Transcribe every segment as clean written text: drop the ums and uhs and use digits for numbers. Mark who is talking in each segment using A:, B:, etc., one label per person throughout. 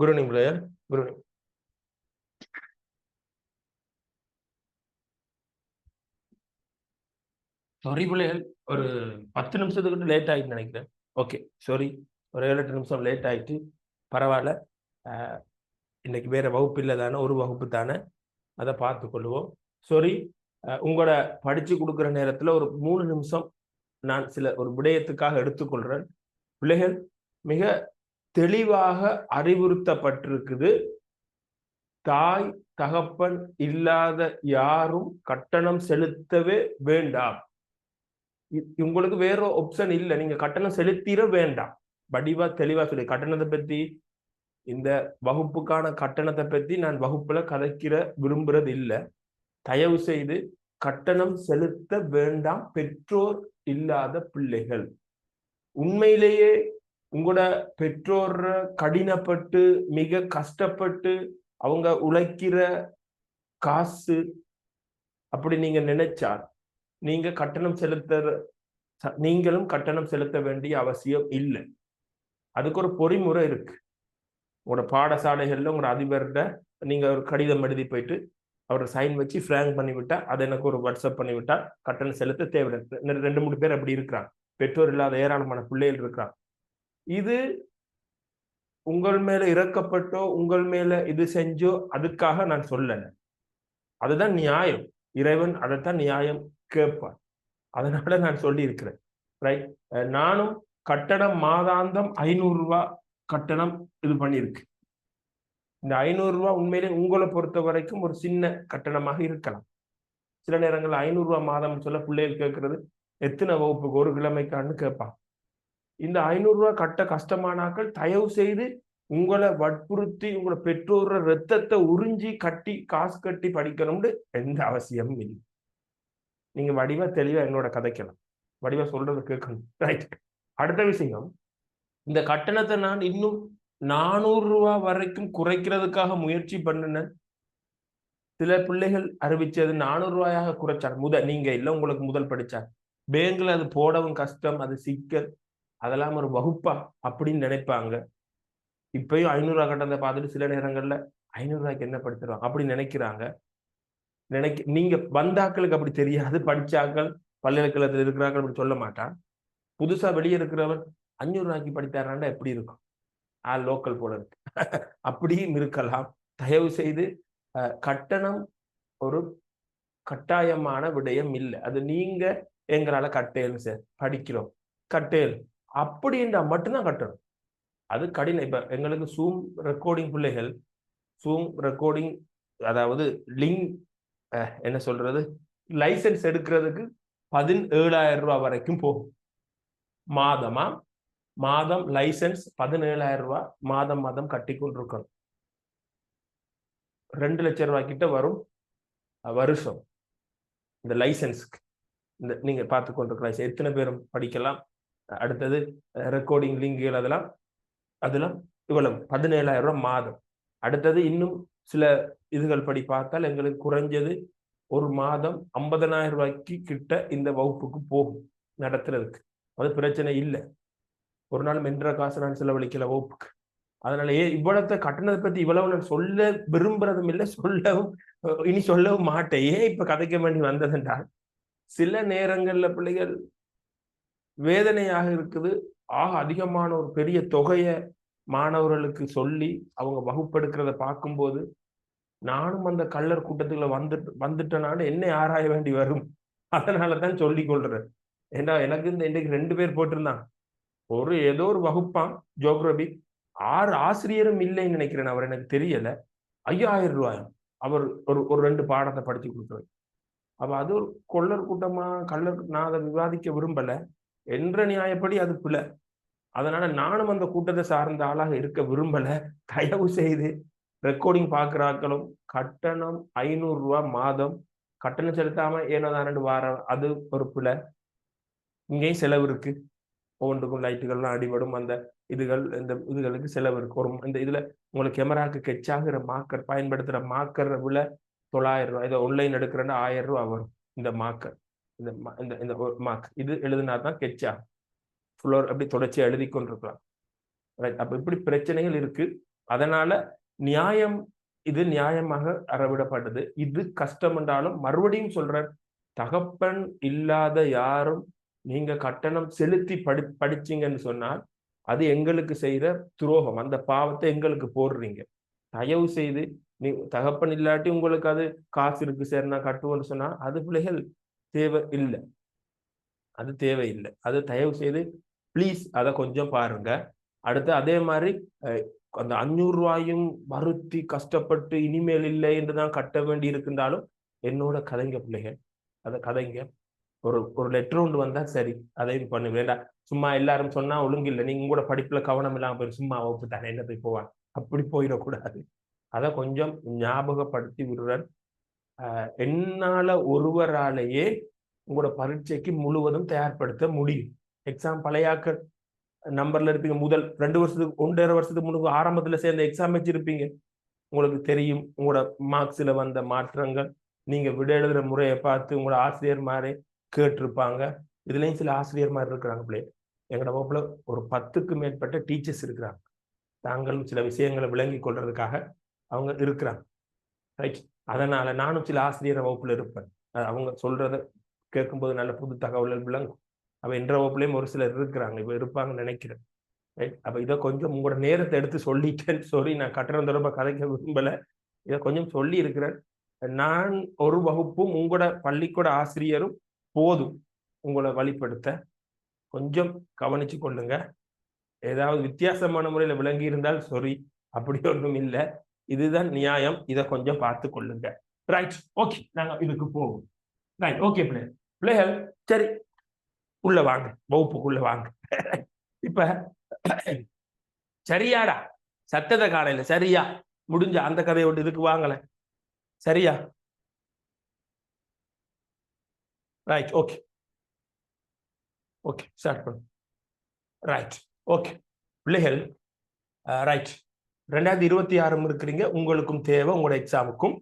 A: Good evening player. Good evening. Sorry பிள்ளைகள், ஒரு 10 நிமிஷத்துக்கு லேட் ஆகிட்டு நினைக்கிறேன். ஓகே சாரி, ஒரு 7-8 நிமிஷம் லேட் ஆகிட்டு பரவாயில்ல. இன்னைக்கு வேற வகுப்பு இல்லை தானே, ஒரு வகுப்பு தானே, அதை பார்த்து கொள்வோம். சாரி, உங்களோட படிச்சு கொடுக்குற நேரத்தில் ஒரு 3 நிமிஷம் நான் ஒரு விடயத்துக்காக எடுத்துக்கொள்றேன். பிள்ளைகள் மிக தெளிவாக அறிவுறுத்தப்பட்டிருக்குது, தாய் தகப்பன் இல்லாத யாரும் கட்டணம் செலுத்தவே வேண்டாம். உங்களுக்கு வேற ஆப்ஷன் இல்லை, நீங்க கட்டணம் செலுத்திட வேண்டாம். வடிவா தெளிவா சொல்லி கட்டணத்தை பத்தி, இந்த வகுப்புக்கான கட்டணத்தை பத்தி நான் வகுப்புல கதைக்கிற விரும்புறது இல்லை. தயவு செய்து கட்டணம் செலுத்த வேண்டாம் பெற்றோர் இல்லாத பிள்ளைகள். உண்மையிலேயே உங்களோட பெற்றோர் கடினப்பட்டு மிக கஷ்டப்பட்டு அவங்க உழைக்கிற காசு அப்படி நீங்க நினைச்சா நீங்க கட்டணம் நீங்களும் கட்டணம் செலுத்த வேண்டிய அவசியம் இல்லை. அதுக்கு ஒரு பொறிமுறை இருக்கு. உங்களோட பாடசாலைகள்ல உங்களோட அதிபர்கிட்ட நீங்க ஒரு கடிதம் எழுதி போயிட்டு அவர் சைன் வச்சு ஃபிளாங் பண்ணிவிட்டா, அதை எனக்கு ஒரு வாட்ஸ்அப் பண்ணிவிட்டா கட்டணம் செலுத்த தேவையில்லை. 2-3 பேர் அப்படி இருக்கிறாங்க. பெற்றோர் இல்லாத ஏராளமான பிள்ளைகள் இருக்கிறாங்க. இது உங்கள் மேல இறக்கப்பட்டோ உங்கள் மேல இது செஞ்சோ அதுக்காக நான் சொல்லல. அதுதான் நியாயம். இறைவன் அதைத்தான் நியாயம் கேட்பார். அதனால நான் சொல்லி இருக்கிறேன். ரைட். நானும் கட்டணம் மாதாந்தம் 500 ரூபாய் கட்டணம் இது பண்ணியிருக்கு. இந்த 500 ரூபாய் உண்மையிலே உங்களை பொறுத்த வரைக்கும் ஒரு சின்ன கட்டணமாக இருக்கலாம். சில நேரங்கள் 500 ரூபாய் மாதம் சொல்ல பிள்ளைகள் கேட்கறது எத்தனை வகுப்புக்கு ஒரு கிழமைக்கான்னு கேட்பாங்க. இந்த 500 ரூபாய் கட்ட கஷ்டமானாக்கள் தயவு செய்து உங்களை வற்புறுத்தி உங்களை பெற்றோர ரத்தத்தை உறிஞ்சி கட்டி காசு கட்டி படிக்கணும்னு எந்த அவசியமும் இல்லை. நீங்க வடிவா தெளிவா என்னோட கதைக்கலாம், வடிவா சொல்றது கேட்கணும். ரைட். அடுத்த விஷயம், இந்த கட்டணத்தை நான் இன்னும் 400 ரூபாய் வரைக்கும் குறைக்கிறதுக்காக முயற்சி பண்ணினேன். சில பிள்ளைகள் அறிவிச்சது 400 ரூபாயாக குறைச்சார். நீங்க இல்லை, உங்களுக்கு முதல் படிச்சார். பேங்க்ல அது போடவும் கஷ்டம், அது சிக்கல், அதெல்லாம் ஒரு வகுப்பா அப்படின்னு நினைப்பாங்க. இப்பயும் 500 ரூபாய் கட்டணத்தை பார்த்துட்டு சில நேரங்கள்ல 500 ரூபாய்க்கு என்ன படிச்சிருவாங்க அப்படின்னு நினைக்கிறாங்க. நீங்க வந்தாக்களுக்கு அப்படி தெரியாது. படிச்சாக்கள் பல்கலைக்கழகத்தில் இருக்கிறார்கள் அப்படி சொல்ல மாட்டான். புதுசா வெளியே இருக்கிறவன் 500 ரூபாய்க்கு படித்தாராண்டா எப்படி இருக்கும், லோக்கல் போல இருக்கு அப்படியும் இருக்கலாம். தயவு செய்து கட்டணம் ஒரு கட்டாயமான விடயம் இல்லை. அது நீங்க எங்களால கட்டேல் சார் படிக்கிறோம் கட்டேல் அப்படின்றா மட்டும்தான் கட்டணும். அது கடினம். இப்ப எங்களுக்கு சூம் ரெக்கார்டிங் பிள்ளைகள், சூம் ரெக்கார்டிங் அதாவது லிங்க் என்ன சொல்றது, லைசன்ஸ் எடுக்கிறதுக்கு 17,000 ரூபாய் வரைக்கும் போகும். மாதம் லைசன்ஸ் 17,000 ரூபாய் மாதம் கட்டி கொண்டிருக்கணும். 2 லட்சம் ரூபாய் கிட்ட வரும் வருஷம் இந்த லைசன்ஸ்க்கு. இந்த நீங்க பார்த்து கொண்டிருக்கிற எத்தனை பேரும் படிக்கலாம். அடுத்தது ரெக்கார்டிங் லிங்குகள் அதெல்லாம் இவ்வளவு 17,000 ரூபாய் மாதம். அடுத்தது இன்னும் சில இதுகள் படி பார்த்தால் எங்களுக்கு குறைஞ்சது ஒரு மாதம் 50,000 ரூபாய்க்கு கிட்ட இந்த வகுப்புக்கு போகும் நடத்துறதுக்கு. அது பிரச்சனை இல்லை. ஒரு நாள் மென்ற காசு நான் செலவழிக்கல வகுப்புக்கு. அதனால இவ்வளவு கட்டணத்தை பத்தி இவ்வளவு நான் சொல்ல விரும்புறதும் இல்லை, இனி சொல்லவும் மாட்டேன். இப்ப கதைக்க வேண்டி வந்ததுன்றால் சில நேரங்கள்ல பிள்ளைகள் வேதனையாக இருக்குது. அதிகமான ஒரு பெரிய தொகையை மாணவர்களுக்கு சொல்லி அவங்க வகுப்பெடுக்கிறத பார்க்கும்போது நானும் அந்த கள்ளர் கூட்டத்துக்குள்ள வந்துட்டனால என்ன ஆராய வேண்டி வரும். அதனாலதான் சொல்லிக் கொள்றேன். ஏன்னா எனக்கு இன்னைக்கு 2 பேர் போட்டிருந்தாங்க. ஏதோ ஒரு வகுப்பான் ஜியோகிராபி, 6 ஆசிரியரும் இல்லைன்னு நினைக்கிறேன். அவர் எனக்கு தெரியல. 5,000 ரூபாயும் அவர் ஒரு 2 பாடத்தை படிச்சு கொடுக்குறது. அப்ப அது ஒரு கொள்ளர் கூட்டமா கள்ளர், நான் அதை விவாதிக்க விரும்பல. என்ற நியாயப்படி அது பிள்ளை. அதனால நானும் அந்த கூட்டத்தை சார்ந்த ஆளாக இருக்க விரும்பல. தயவு செய்து ரெக்கார்டிங் பார்க்கிறாக்களும் கட்டணம் 500 ரூபாய் மாதம் கட்டணம் செலுத்தாம ஏனோதான் வாரம், அது ஒரு பிள்ளை. இங்கேயும் செலவு இருக்கு. ஒவ்வொன்றுக்கும் லைட்டுகள்லாம் அடிபடும். அந்த இதுகளுக்கு செலவு இருக்கு. இந்த இதுல உங்களுக்கு கேமராக்கு கெச்சாகிற மார்க்கர் பயன்படுத்துற மார்க்கர் விலை 900 ரூபாய். இதை ஆன்லைன் எடுக்கிறேன்னா 1000 ரூபாய் வரும். இந்த மார்க்கர், இந்த மார்க் இது எழுதினாதான் கெச்சா ஃபுல்லோர் அப்படி தொடர்ச்சியா எழுதி கொண்டிருக்கலாம். அப்ப இப்படி பிரச்சனைகள் இருக்கு. அதனால நியாயம், இது நியாயமாக அறவிடப்பட்டது. இது கஷ்டம் என்றாலும் மறுபடியும் சொல்றேன், தகப்பன் இல்லாத யாரும் நீங்க கட்டணம் செலுத்தி படிச்சீங்கன்னு சொன்னால் அது எங்களுக்கு செய்யற துரோகம். அந்த பாவத்தை எங்களுக்கு போடுறீங்க. தயவு செய்து நீ தகப்பன் இல்லாட்டி உங்களுக்கு அது காசு இருக்கு சரி நான் கட்டுவோன்னு சொன்னா அது பிள்ளைகள் தேவை இல்லை, அது தேவையில்லை. அது தயவு செய்து ப்ளீஸ் அதை கொஞ்சம் பாருங்க. அடுத்து அதே மாதிரி அந்த 500 ரூபாயும் வருத்தி கஷ்டப்பட்டு இனிமேல் இல்லை என்றுதான் கட்ட வேண்டி இருக்குன்றாலும் என்னோட கதைங்க பிள்ளைகள், அதை கதைங்க. ஒரு லெட்டர் ஒன்று வந்தா சரி, அதையும் பண்ணு வேண்டாம். சும்மா எல்லாரும் சொன்னா ஒழுங்கில்லை, நீங்க கூட படிப்புல கவனம் இல்லாம போய் சும்மா வகுப்பு தானே என்ன போய் போவான், அப்படி போயிடக்கூடாது. அதை கொஞ்சம் ஞாபகப்படுத்தி விடுறேன். என்னால ஒருவராலேயே உங்களோட பரீட்சைக்கு முழுவதும் தயார்படுத்த முடியும். எக்ஸாம் பழையாக்கள் நம்பர்ல இருப்பீங்க, முதல் 2 வருஷத்துக்கு 1.5 வருஷத்துக்கு முன்பு ஆரம்பத்துல சேர்ந்த எக்ஸாம் வச்சிருப்பீங்க, உங்களுக்கு தெரியும் உங்களோட மார்க்ஸ்ல வந்த மாற்றங்கள். நீங்க விட எழுதுற முறையை பார்த்து உங்களோட ஆசிரியர் மாதிரி கேட்டிருப்பாங்க. இதுலயும் சில ஆசிரியர் மாதிரி இருக்கிறாங்க பிள்ளை. எங்களோட வகுப்புல ஒரு 10க்கு மேற்பட்ட டீச்சர்ஸ் இருக்கிறாங்க. தாங்களும் சில விஷயங்களை விளங்கி கொள்றதுக்காக அவங்க இருக்கிறாங்க, ரைட்? அதனால நானும் சில ஆசிரியர் வகுப்புல இருப்பேன். அவங்க சொல்றத கேட்கும்போது நல்ல புது தகவல்கள் விளங்கும். அவ என்ற வகுப்புலையும் ஒரு சிலர் இருக்கிறாங்க, இப்ப இருப்பாங்கன்னு நினைக்கிறேன், ரைட்? அப்ப இதை கொஞ்சம் உங்களோட நேரத்தை எடுத்து சொல்லிட்டேன். சாரி, நான் கட்டணம் தொடர்பாக கதைக்க விரும்பல, இதை கொஞ்சம் சொல்லி இருக்கிறேன். நான் ஒரு வகுப்பும் உங்களோட பள்ளிக்கூட ஆசிரியரும் போதும் உங்களை வழிபடுத்த. கொஞ்சம் கவனிச்சு கொள்ளுங்க. ஏதாவது வித்தியாசமான முறையில் விளங்கி இருந்தால் சாரி, அப்படி ஒன்றும் இல்லை, இதுதான் நியாயம். இதை கொஞ்சம் பார்த்து கொள்ளுங்க, ரைட்? ஓகே, நாங்க இதுக்கு போவோம், ரைட்? ஓகே பிள்ளைகள், சரி உள்ள வாங்க, வகுப்புக்குள்ள வாங்க. இப்ப சரியாடா சத்தத காலையில சரியா முடிஞ்ச அந்த கதையோடு இதுக்கு வாங்கல, சரியா? ரைட், ஓகே ஓகே, ஸ்டார்ட் பண்ணு. ரைட், ஓகே பிள்ளைகள், ரைட். 2026 இருக்கிறீங்க, உங்களுக்கும் தேவை உங்களோட எக்ஸாமுக்கும்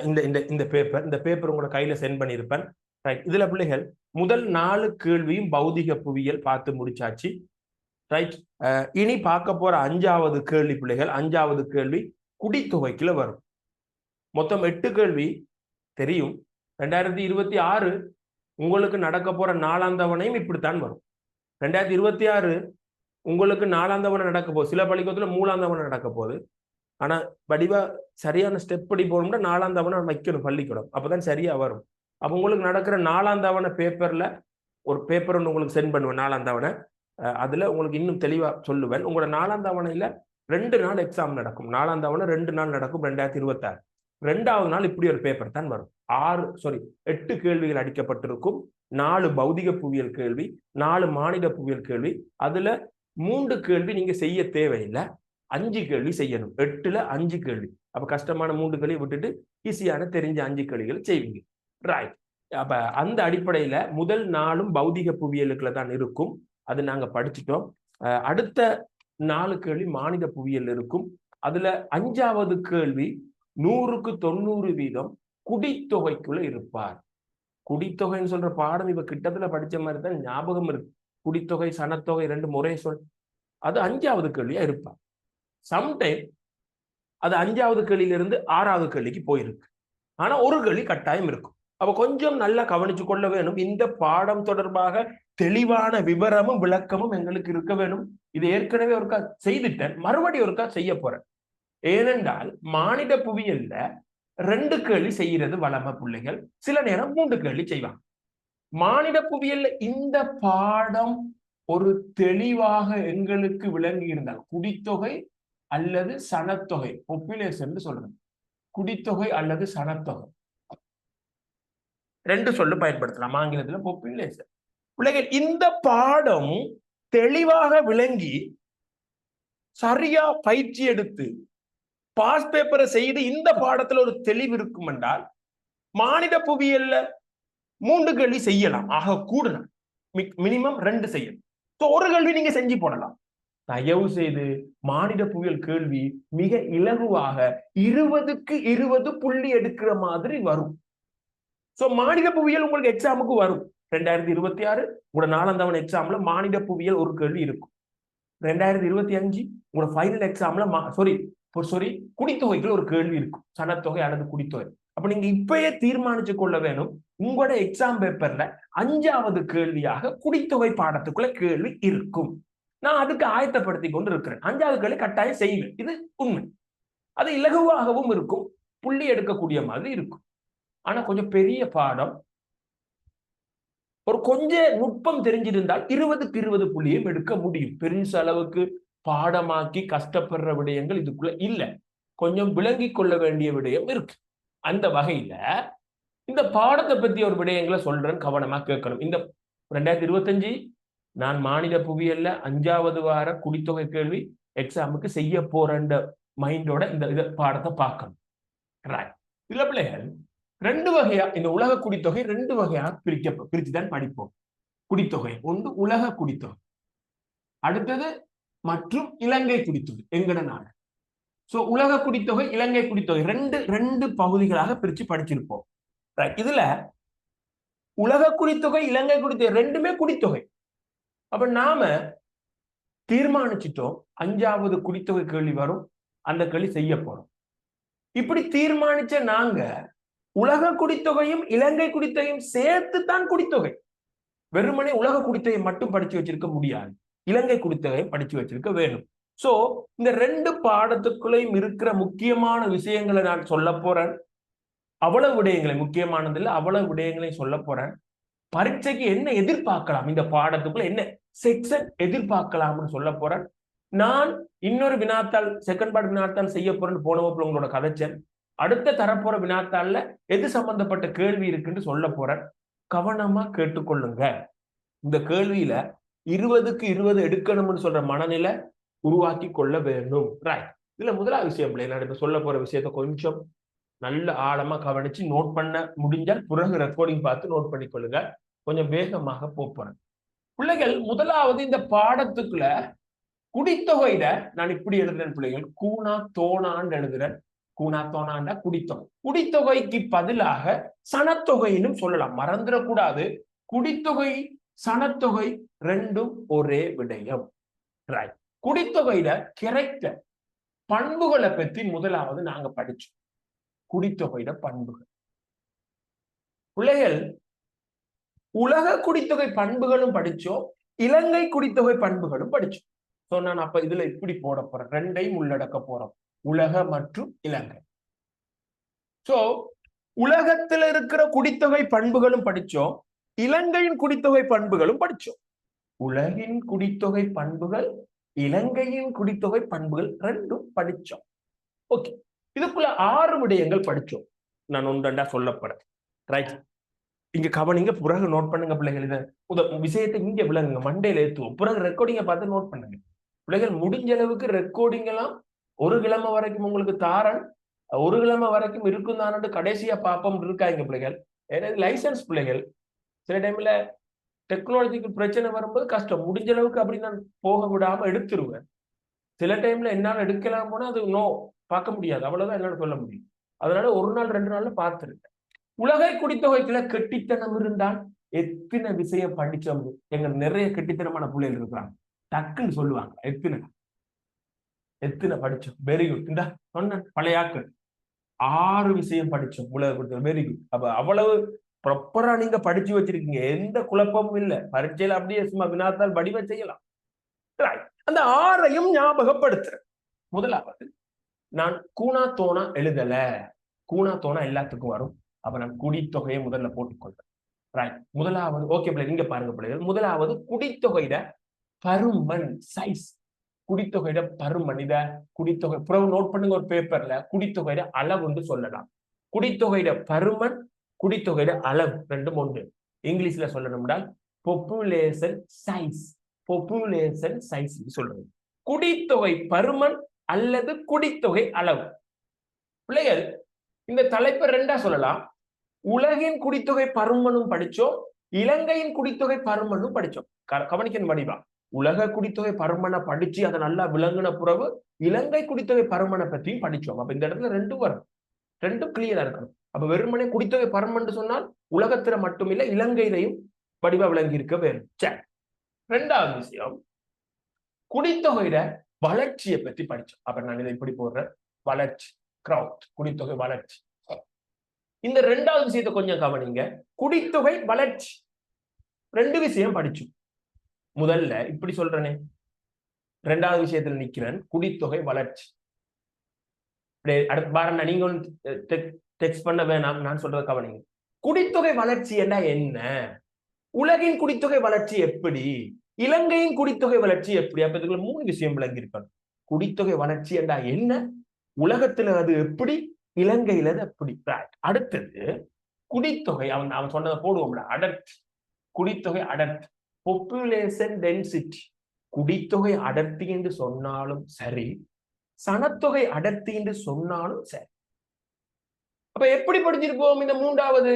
A: இந்த இந்த இந்த பேப்பர் உங்களோட கையில சென்ட் பண்ணியிருப்பேன், ரைட்? இதுல பிள்ளைகள் முதல் 4 கேள்வியும் பௌதிக புவியியல் பார்த்து முடிச்சாச்சு, ரைட்? இனி பார்க்க போற 5வது கேள்வி பிள்ளைகள், 5வது கேள்வி குடித்தொகைக்குள்ள வரும். மொத்தம் 8 கேள்வி தெரியும். 2026 உங்களுக்கு நடக்க போற 4ஆம் தவணையும் இப்படித்தான் வரும். 2026 உங்களுக்கு 4ஆம் தவணை நடக்க போகுது. சில பள்ளிக்கூடத்துல 3ஆம் தவணை நடக்க போகுது. ஆனா வடிவா சரியான ஸ்டெப் படி போகணும்னா 4ஆம் தவணை வைக்கணும் பள்ளிக்கூடம், அப்பதான் சரியா வரும். அப்ப உங்களுக்கு நடக்கிற 4ஆம் தவணை பேப்பர்ல ஒரு பேப்பர் ஒன்று உங்களுக்கு சென்ட் பண்ணுவேன், 4ஆம் தவணை. அதுல உங்களுக்கு இன்னும் தெளிவா சொல்லுவேன். உங்களோட 4ஆம் தவணையில 2 நாள் எக்ஸாம் நடக்கும். 4ஆம் தவணை 2 நாள் நடக்கும் 2026. 2வது நாள் இப்படி ஒரு பேப்பர் தான் வரும். 8 கேள்விகள் அடிக்கப்பட்டிருக்கும். 4 பௌதிக புவியியல் கேள்வி, 4 மாநில புவியியல் கேள்வி. அதுல 3 கேள்வி நீங்க செய்ய தேவையில்லை, 5 கேள்வி செய்யணும். 8ல 5 கேள்வி. அப்ப கஷ்டமான 3 கேள்வி விட்டுட்டு ஈஸியான தெரிஞ்ச 5 கேள்விகள் செய்வீங்க, ரைட்? அப்ப அந்த அடிப்படையில முதல் நாளும் பௌதிக புவியியலுக்குள்ள தான் இருக்கும். அது நாங்க படிச்சுட்டோம். அடுத்த 4 கேள்வி மாநில புவியியல் இருக்கும். அதுல 5வது கேள்வி 100க்கு 90% குடித்தொகைக்குள்ள இருப்பார். குடித்தொகைன்னு சொல்ற பாடம் இப்ப கிட்டத்துல படிச்ச மாதிரி தான் ஞாபகம் இருக்கு. குடித்தொகை சனத்தொகை 2 முறை அது 5வது கேள்வியா இருப்பார். சம்டைம் அது 5வது கேள்வியிலிருந்து 6வது கேள்விக்கு போயிருக்கு. ஆனா ஒரு கேள்வி கட்டாயம் இருக்கும். அப்ப கொஞ்சம் நல்லா கவனிச்சு கொள்ள வேணும். இந்த பாடம் தொடர்பாக தெளிவான விவரமும் விளக்கமும் எங்களுக்கு இருக்க வேணும். இது ஏற்கனவே ஒருக்கா செய்துட்டேன், மறுபடியும் ஒருக்கா செய்ய போறேன். ஏனென்றால் மானிட புவியியல்ல 2 கேள்வி செய்யறது வளம பிள்ளைகள், சில நேரம் 3 கேள்வி செய்வாங்க. மானிட புவியியல்ல இந்த பாடம் ஒரு தெளிவாக எங்களுக்கு விளங்கி இருந்தால், குடித்தொகை அல்லது சனத்தொகை, பாப்புலேஷன் சொல்றது, குடித்தொகை அல்லது சனத்தொகை 2 சொல்லு பயன்படுத்தலாம் ஆங்கிலத்துல, பாப்புலேஷன். பிள்ளைகள் இந்த பாடம் தெளிவாக விளங்கி சரியா பயிற்சி எடுத்து பாஸ் பேப்பரை செய்து இந்த பாடத்துல ஒரு தெளிவு இருக்கும் என்றால் மானிட புவியியல்ல 3 கேள்வி செய்யலாம், ஆக கூடலாம். மினிமம் 2 செய்யணும். ஒரு கேள்வி நீங்க செஞ்சு போடலாம். தயவு செய்து மானிட புவியியல் கேள்வி மிக இலகுவாக 20க்கு 20 புள்ளி எடுக்கிற மாதிரி வரும். சோ மானிட புவியியல் உங்களுக்கு எக்ஸாமுக்கு வரும். 2026 உங்களோட 4ஆம் தவணை எக்ஸாம்ல மானிட புவியியல் ஒரு கேள்வி இருக்கும். 2025 உங்களோட ஃபைனல் எக்ஸாம்ல சாரி குடித்தொகைக்குள்ள ஒரு கேள்வி இருக்கும், சனத்தொகை அல்லது குடித்தொகை. அப்ப நீங்க இப்பயே தீர்மானிச்சு கொள்ள வேணும், உங்களோட எக்ஸாம் பேப்பர்ல 5வது கேள்வியாக குடித்தொகை பாடத்துக்குள்ள கேள்வி இருக்கும். நான் அதுக்கு ஆயத்தப்படுத்தி கொண்டு இருக்கிறேன். 5வது கேள்வி கட்டாயம் செய்வேன், இது உண்மை. அது இலகுவாகவும் இருக்கும், புள்ளி எடுக்கக்கூடிய மாதிரி இருக்கும். ஆனா கொஞ்சம் பெரிய பாடம், ஒரு கொஞ்சம் நுட்பம் தெரிஞ்சிருந்தால் 20க்கு 20 புள்ளியும் எடுக்க முடியும். பெரிய அளவுக்கு பாடமாக்கி கஷ்டப்படுற விடயங்கள் இதுக்குள்ள இல்ல, கொஞ்சம் விளங்கி கொள்ள வேண்டிய விடயம் இருக்கு. அந்த வகையில இந்த பாடத்தை பத்தி ஒரு விடயங்களை சொல்றேன், கவனமா கேட்கணும். இந்த 2025 நான் மாநில புவியியல்ல 5வது வார குடித்தொகை கேள்வி எக்ஸாமுக்கு செய்ய போறேன் மைண்டோட இந்த பாடத்தை பார்க்கணும். இதுல பிள்ளைகள் 2 வகையா, இந்த உலக குடித்தொகை 2 வகையா பிரிச்சுதான் படிப்போம். குடித்தொகை ஒன்று உலக குடித்தொகை, அடுத்தது மற்றும் இலங்கை குடித்தொகை, எங்கட நாடு. சோ உலக குடித்தொகை, இலங்கை குடித்தொகை ரெண்டு பகுதிகளாக பிரிச்சு படிச்சிருப்போம். இதுல உலக குடித்தொகை, இலங்கை குடித்தொகை ரெண்டுமே குடித்தொகை. அப்ப நாம தீர்மானிச்சிட்டோம் 5வது குடித்தொகை கேள்வி வரும், அந்த கேள்வி செய்ய போறோம். இப்படி தீர்மானிச்ச நாங்க உலக குடித்தொகையும் இலங்கை குடித்தொகையும் சேர்த்து தான் குடித்தொகை. வெறுமனே உலக குடித்தொகை மட்டும் படிச்சு வச்சிருக்க முடியாது, இலங்கை குடித்தொகையை படிச்சு வச்சிருக்க வேணும். சோ இந்த 2 பாடத்துக்குள்ளையும் இருக்கிற முக்கியமான விஷயங்களை நான் சொல்ல போறேன். அவ்வளவு விடயங்களை, முக்கியமானது இல்லை, அவ்வளவு விடயங்களையும் சொல்ல போறேன். பரீட்சைக்கு என்ன எதிர்பார்க்கலாம், இந்த பாடத்துக்குள்ள என்ன செக்ஷன் எதிர்பார்க்கலாம்னு சொல்ல போறேன். நான் இன்னொரு வினாத்தாள், செகண்ட் பார்ட் வினாத்தாள் செய்ய போறேன்னு போன வகுப்புல உங்களோட கதைச்சேன். அடுத்த தரப்போற வினாத்தாள்ல எது சம்பந்தப்பட்ட கேள்வி இருக்குன்னு சொல்ல போறேன். கவனமா கேட்டுக்கொள்ளுங்க. இந்த கேள்வியில 20க்கு 20 எடுக்கணும்னு சொல்ற மனநிலை உருவாக்கி கொள்ள வேண்டும். ரைட். இதுல முதலாவது விஷயம், நான் இப்ப சொல்ல போற விஷயத்த கொஞ்சம் நல்ல ஆழமா கவனிச்சு நோட் பண்ண முடிஞ்சால் பிறகு ரெக்கார்டிங் பார்த்து நோட் பண்ணிக்கொள்ளுங்க. கொஞ்சம் வேகமாக போறேன். பிள்ளைகள், முதலாவது இந்த பாடத்துக்குள்ள குடித்தொகையில நான் இப்படி எழுதுறேன் பிள்ளைகள், கூனா தோணான்னு எழுதுறேன். கூனா தோணாண்டா குடித்தொகை. குடித்தொகைக்கு பதிலாக சனத்தொகைன்னு சொல்லலாம், மறந்துடக்கூடாது. குடித்தொகை சனத்தொகை ரெண்டும் ஒரே விடயம். ரைட். குடித்தொகையில கிடைத்த பண்புகளை பற்றி முதலாவது நாங்க படிச்சோம். குடித்தொகையில பண்புகள் பிள்ளைகள், உலக குடித்தொகை பண்புகளும் படிச்சோம், இலங்கை குடித்தொகை பண்புகளும் படிச்சோம். சோ நான் அப்ப இதுல இப்படி போட போறேன், ரெண்டையும் உள்ளடக்க போறோம், உலக மற்றும் இலங்கை. சோ உலகத்துல இருக்கிற குடித்தொகை பண்புகளும் படிச்சோம், இலங்கையின் குடித்தொகை பண்புகளும் படிச்சோம். உலகின் குடித்தொகை பண்புகள், இலங்கையின் குடித்தொகை பண்புகள் ரெண்டும் படிச்சோம். ஓகே, இதுக்குள்ள 6 விடயங்கள் படிச்சோம். நான் ஒன்றா சொல்லப்படுறேன். ரைட். இங்க கவனிங்க, பிறகு நோட் பண்ணுங்க பிள்ளைகள். இத விஷயத்தை இங்க விளங்குங்க, மண்டையில ஏத்துவோம், பிறகு ரெக்கார்டிங்க பார்த்து நோட் பண்ணுங்க பிள்ளைகள். முடிஞ்ச அளவுக்கு ரெக்கார்டிங் எல்லாம் ஒரு கிழமை வரைக்கும் உங்களுக்கு தாரன், ஒரு கிழமை வரைக்கும் இருக்கும் தானு கடைசியா பாப்பம் இருக்காங்க பிள்ளைகள். ஏன்னா லைசன்ஸ் பிள்ளைகள், சில டைம்ல டெக்னாலஜிக்கு பிரச்சனை வரும்போது கஷ்டம். முடிஞ்ச அளவுக்கு அப்படி நான் போக விடாம எடுத்துருவேன். சில டைம்ல என்னால எடுக்கலாம் போனா அது நோ, பார்க்க முடியாது, அவ்வளவுதான் என்னால சொல்ல முடியும். அதனால 1 நாள் 2 நாள்ல பார்த்துருக்கேன். உலகை குடித்தொகைக்குள்ள கெட்டித்தனம் இருந்தால் எத்தனை விஷயம் படிச்சோம். எங்க நிறைய கெட்டித்தனமான பிள்ளைகள் இருக்கிறாங்க, டக்குன்னு சொல்லுவாங்க எத்தனை படிச்சோம். Very good. இந்த சொன்ன பழையாக்கள் 6 விஷயம் படிச்சோம் உலக குடித்தொகை. Very good. அப்ப அவ்வளவு ப்ராப்பரா நீங்க படிச்சு வச்சிருக்கீங்க, எந்த குழப்பமும் இல்லை. பரீட்சையில அப்படியே சும்மா வினாத்தால் வடிவ செய்யலாம். அந்த 6ஐயும் ஞாபகப்படுத்துறேன். முதலாவது, நான் கூனா தோணா எழுதல. கூனா தோணா எல்லாத்துக்கும் வரும். அப்ப நான் குடித்தொகையை முதல்ல போட்டுக்கொள்றேன். ரைட். முதலாவது, ஓகே பிள்ளை, நீங்க பாருங்க பிள்ளைகள். முதலாவது குடித்தொகையிட பருமன், சைஸ். குடித்தொகையிட பருமன், இத குடித்தொகை புறவு நோட் பண்ணுங்க ஒரு பேப்பர்ல. குடித்தொகையிட அளவுன்னு சொல்லலாம். குடித்தொகையிட பருமன், குடித்தொகையிட அளவு ரெண்டும் ஒன்று. இங்கிலீஷ்ல சொல்லணும்னா பாப்புலேஷன் சைஸ். பாப்புலேஷன் சைஸ் சொல்றது. குடித்தொகை பருமன் அல்லது குடித்தொகை அளவு. பிள்ளைகள், இந்த தலைப்பை 2ஆ சொல்லலாம். உலகின் குடித்தொகை பருமனும் படிச்சோம், இலங்கையின் குடித்தொகை பருமனும் படிச்சோம். கவனிக்கணும் வடிவா. உலக குடித்தொகை பருமனை படிச்சு அதை நல்லா விளங்குன பிறகு இலங்கை குடித்தொகை பருமனை பற்றியும் படிச்சோம். அப்ப இந்த இடத்துல 2 வரும், 2 கிளியரா இருக்கணும். அப்ப வெறுமனே குடித்தொகை பருமன் சொன்னால் உலகத்துல மட்டுமில்லை, இலங்கையிலையும் வடிவா விளங்கி இருக்க வேணும். சரி. 2வது விஷயம், குடித்தொகையிட வளர்ச்சியை பற்றி படிச்சோம். அப்ப நான் இதை இப்படி போடுறேன். வளர்ச்சி, growth, குடித்தொகை வளர்ச்சி. இந்த ரெண்டாவது விஷயத்தை கொஞ்சம் கவனிங்க. குடித்தொகை வளர்ச்சி ரெண்டு விஷயம் படிச்சு. முதல்ல இப்படி சொல்றேனே, ரெண்டாவது விஷயத்துல நிக்கிறேன், குடித்தொகை வளர்ச்சி. அடுத்த பாருங்க, நீங்க டெக்ஸ்ட் பண்ண வேணாம், நான் சொல்றத கவனிங்க. குடித்தொகை வளர்ச்சி என்ன? உலகின் குடித்தொகை வளர்ச்சி எப்படி? இலங்கையின் குடித்தொகை வளர்ச்சி எப்படி? அப்ப இதுல 3 விஷயம் விளங்கி இருக்கணும். குடித்தொகை வளர்ச்சி என்ன? உலகத்துல அது எப்படி? இலங்கையில அது எப்படி? அடுத்தது குடித்தொகை, அவன் சொன்னதை போடுவோம்ல, அடர்த்தி. குடித்தொகை அடர்த்தி, பாப்புலேஷன் டென்சிட்டி. குடித்தொகை அடர்த்தி என்று சொன்னாலும் சரி, சனத்தொகை அடர்த்தி என்று சொன்னாலும் சரி. அப்ப எப்படி படிச்சிருப்போம் இந்த மூன்றாவது?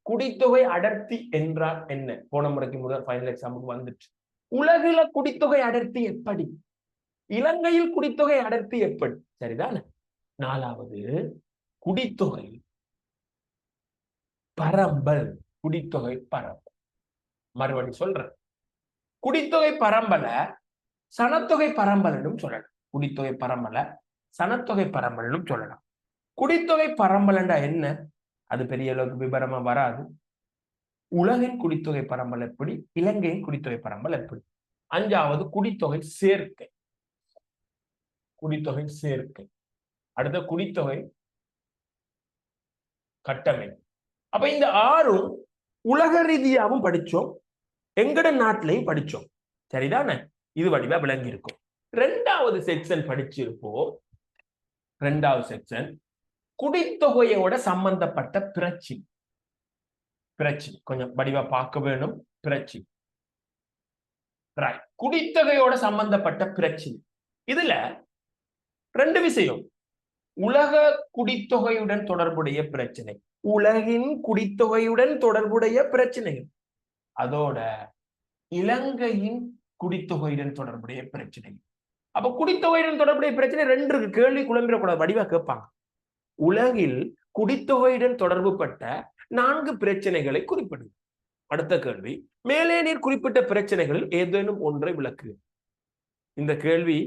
A: குடித்தொகை அடர்த்தி என்றால் என்ன? போன முறைக்கு முதல் ஃபைனல் எக்ஸாமுக்கு வந்துட்டு. உலகில குடித்தொகை அடர்த்தி எப்படி? இலங்கையில் குடித்தொகை அடர்த்தி எப்படி? சரிதானே? நாலாவது குடித்தொகை பரம்பல். குடித்தொகை பரம்பல். மறுபடி சொல்றேன், குடித்தொகை பரம்பல சனத்தொகை பரம்பல் என்றும் சொல்லலாம். குடித்தொகை பரம்பல சனத்தொகை பரம்பல் என்றும் சொல்லலாம். குடித்தொகை பரம்பல் என்றா என்ன? அது பெரிய அளவுக்கு விபரமா வராது. உலகின் குடித்தொகை பரம்பல் எப்படி? இலங்கையின் குடித்தொகை பரம்பல் எப்படி? அஞ்சாவது குடித்தொகை சேர்க்கை. குடித்தொகை சேர்க்கை. அடுத்த குடித்தொகை கட்டமைப்பு. அப்ப இந்த 6ம் உலக ரீதியாகவும் படிச்சோம், எங்கட நாட்டிலையும் படிச்சோம். சரிதானே? இது வடிவா விளங்கி இருக்கும். 2வது செக்ஷன் படிச்சிருப்போம். 2வது செக்ஷன் குடித்தொகையோட சம்பந்தப்பட்ட பிரச்சனை. கொஞ்சம் வடிவா பார்க்க வேணும். பிரச்சனை, குடித்தொகையோட சம்பந்தப்பட்ட பிரச்சனை. இதுல 2 விஷயம். உலக குடித்தொகையுடன் தொடர்புடைய பிரச்சனை, உலகின் குடித்தொகையுடன் தொடர்புடைய பிரச்சனைகள், அதோட இலங்கையின் குடித்தொகையுடன் தொடர்புடைய பிரச்சனை. அப்ப குடித்தொகையுடன் தொடர்புடைய பிரச்சனை 2 இருக்கு. கேள்வி குழம்பிடக்கூடாது, வடிவா கேட்பாங்க. உலகில் குடித்தொகையுடன் தொடர்புபட்ட 4 பிரச்சனைகளை குறிப்பிடுங்க. அடுத்த கேள்வி, மேலே நீர் குறிப்பிட்ட பிரச்சனைகளில் ஏதேனும் ஒன்றை விளக்குக. இந்த கேள்வி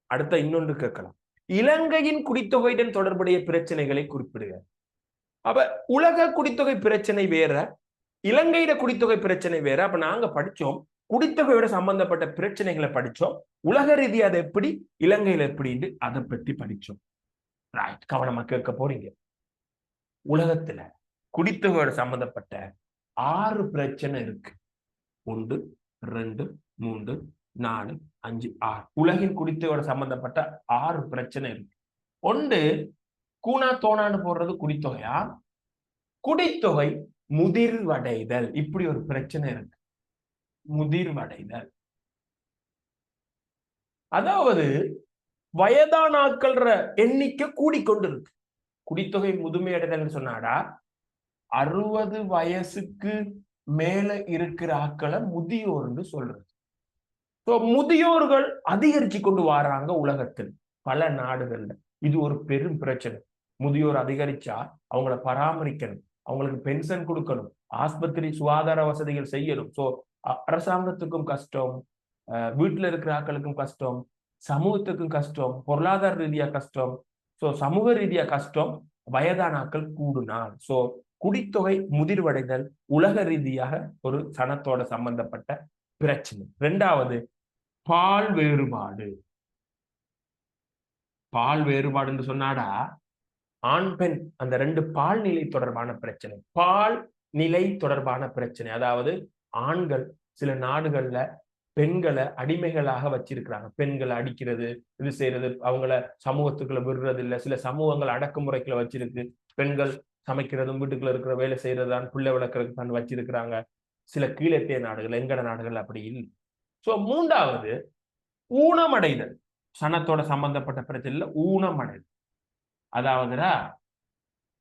A: அடுத்த இன்னொன்று கேட்கலாம். இலங்கையின் குடித்தொகையுடன் தொடர்புடைய பிரச்சனைகளை குறிப்பிடுக. அப்ப உலக குடித்தொகை பிரச்சனை வேற, இலங்கையில குடித்தொகை பிரச்சனை வேற. அப்ப நாங்க படிச்சோம், குடித்தொகையோட சம்பந்தப்பட்ட பிரச்சனைகளை படிச்சோம், உலக ரீதியா அதை எப்படி, இலங்கையில எப்படின்னு அதை பற்றி படிச்சோம். ரைட், கவனமா கேட்க போறீங்க. உலகத்துல குடித்தொகையோட சம்பந்தப்பட்ட 6 பிரச்சனை இருக்கு. 1, 2, 3, 4, 5, 6. உலகின் குடித்தொகையோட சம்பந்தப்பட்ட 6 பிரச்சனை இருக்கு. 1, கூனா தோணான்னு போடுறது குடித்தொகையா? குடித்தொகை முதிர்வடைதல். இப்படி ஒரு பிரச்சனை இருக்கு, முதிர்வடைதல். அதாவது வயதானாக்கள் எண்ணிக்கை கூடிக்கொண்டு இருக்கு. குடித்தொகை முதுமை அடைதல் சொன்னாடா, 60 வயசுக்கு மேல இருக்கிற ஆக்களை முதியோர்னு சொல்றது. முதியோர்கள் அதிகரிச்சு கொண்டு வராங்க உலகத்தில் பல நாடுகள்ல. இது ஒரு பெரும் பிரச்சனை. முதியோர் அதிகரிச்சா அவங்கள பராமரிக்கணும், அவங்களுக்கு பென்ஷன் கொடுக்கணும், ஆஸ்பத்திரி சுகாதார வசதிகள் செய்யணும். சோ அரசாங்கத்துக்கும் கஷ்டம், வீட்டுல இருக்கிற ஆக்களுக்கும் கஷ்டம், சமூகத்துக்கும் கஷ்டம், பொருளாதார ரீதியா கஷ்டம், சோ சமூக ரீதியா கஷ்டம். வயதான ஆக்கள் கூடுனால் சோ குடித்தொகை முதிர்வடைதல் உலக ரீதியாக ஒரு சனத்தோட சம்பந்தப்பட்ட பிரச்சனை. 2வது பால் வேறுபாடு. பால் வேறுபாடு என்று சொன்னாடா, ஆண் பெண் அந்த 2 பால் நிலை தொடர்பான பிரச்சனை. பால் நிலை தொடர்பான பிரச்சனை, அதாவது ஆண்கள் சில நாடுகள்ல பெண்களை அடிமைகளாக வச்சிருக்கிறாங்க. பெண்களை அடிக்கிறது, இது செய்யறது, அவங்கள சமூகத்துக்குள்ள விடுறது இல்லை. சில சமூகங்கள் அடக்குமுறைக்குள்ள வச்சிருக்கு. பெண்கள் சமைக்கிறதும் வீட்டுக்குள்ள இருக்கிற வேலை செய்யறதுதான், பிள்ளை வளர்க்கறதுக்கு தான் வச்சிருக்கிறாங்க. சில கீழத்திய நாடுகள், எங்கட நாடுகள் அப்படி இல்லை. சோ 3வது ஊனமடைதல். சனத்தோட சம்பந்தப்பட்ட பிரச்சனைல ஊனமடைதல். அதாவதுடா,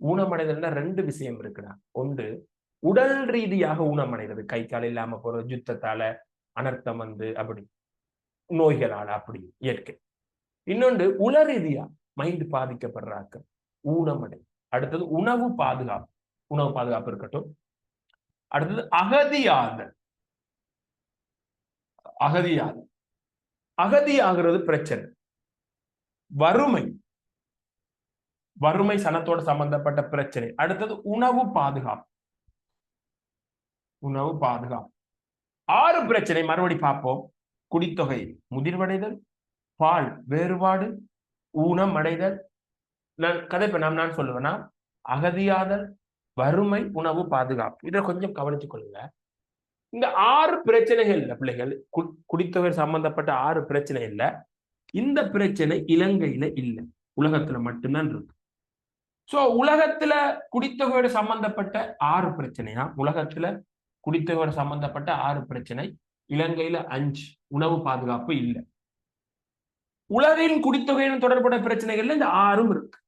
A: ஊனமடைதல்னா 2 விஷயம் இருக்குடா. 1, உடல் ரீதியாக ஊனமடைகிறது, கை கால் இல்லாம போறது, யுத்தத்தால, அனர்த்தம் அப்படி நோய்களால, அப்படி இயற்கை. இன்னொன்று உள ரீதியா மைண்ட் பாதிக்கப்படுறாக்க ஊனமடை. அடுத்தது உணவு பாதுகாப்பு. உணவு பாதுகாப்பு இருக்கட்டும். அடுத்தது அகதியாதல். அகதியாதல், அகதியாகிறது பிரச்சனை. வறுமை, வறுமை சனத்தோட சம்பந்தப்பட்ட பிரச்சனை. அடுத்தது உணவு பாதுகாப்பு. உணவு பாதுகாப்பு 6 பிரச்சனை மறுபடி பார்ப்போம். குடித்தொகை முதிர்வடைதல், பால் வேறுபாடு, ஊனம் அடைதல், நான் சொல்லுவேன்னா அகதியாதல், வறுமை, உணவு பாதுகாப்பு. இதை கொஞ்சம் கவனித்துக் கொள்ளுங்க. இந்த 6 பிரச்சனைகள் இல்ல பிள்ளைகள், குடித்தொகை சம்பந்தப்பட்ட 6 பிரச்சனை இல்ல. இந்த பிரச்சனை இலங்கையில இல்லை, உலகத்துல மட்டும்தான் இருக்கு. சோ உலகத்துல குடித்தொகையோட சம்பந்தப்பட்ட 6 பிரச்சனையா, உலகத்துல குடித்தொகையோட சம்பந்தப்பட்ட 6 பிரச்சனை, இலங்கையில 5. உணவு பாதுகாப்பு இல்லை. உலகின் குடித்தொகையுடன் தொடர்புடைய பிரச்சனைகள்ல இந்த 6ம் இருக்கு.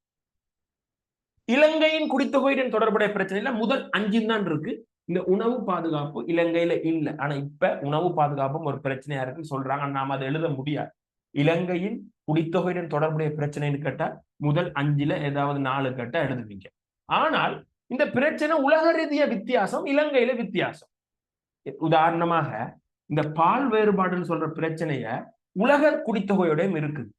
A: இலங்கையின் குடித்தொகையுடன் தொடர்புடைய பிரச்சனைல முதல் 5 தான் இருக்கு. இந்த உணவு பாதுகாப்பு இலங்கையில இல்லை. ஆனா இப்ப உணவு பாதுகாப்பும் ஒரு பிரச்சனையா இருக்குன்னு சொல்றாங்க. நாம அதை எழுத முடியாது. இலங்கையின் குடித்தொகையுடன் தொடர்புடைய பிரச்சனைன்னு கேட்டா முதல் 5ல ஏதாவது 4 கேட்டா எழுதுவீங்க. ஆனால் இந்த பிரச்சனை உலக ரீதியா வித்தியாசம், இலங்கையில வித்தியாசம். உதாரணமாக இந்த பால் வேறுபாடுன்னு சொல்ற பிரச்சனைய உலக குடித்தொகையோடையும் இருக்குது.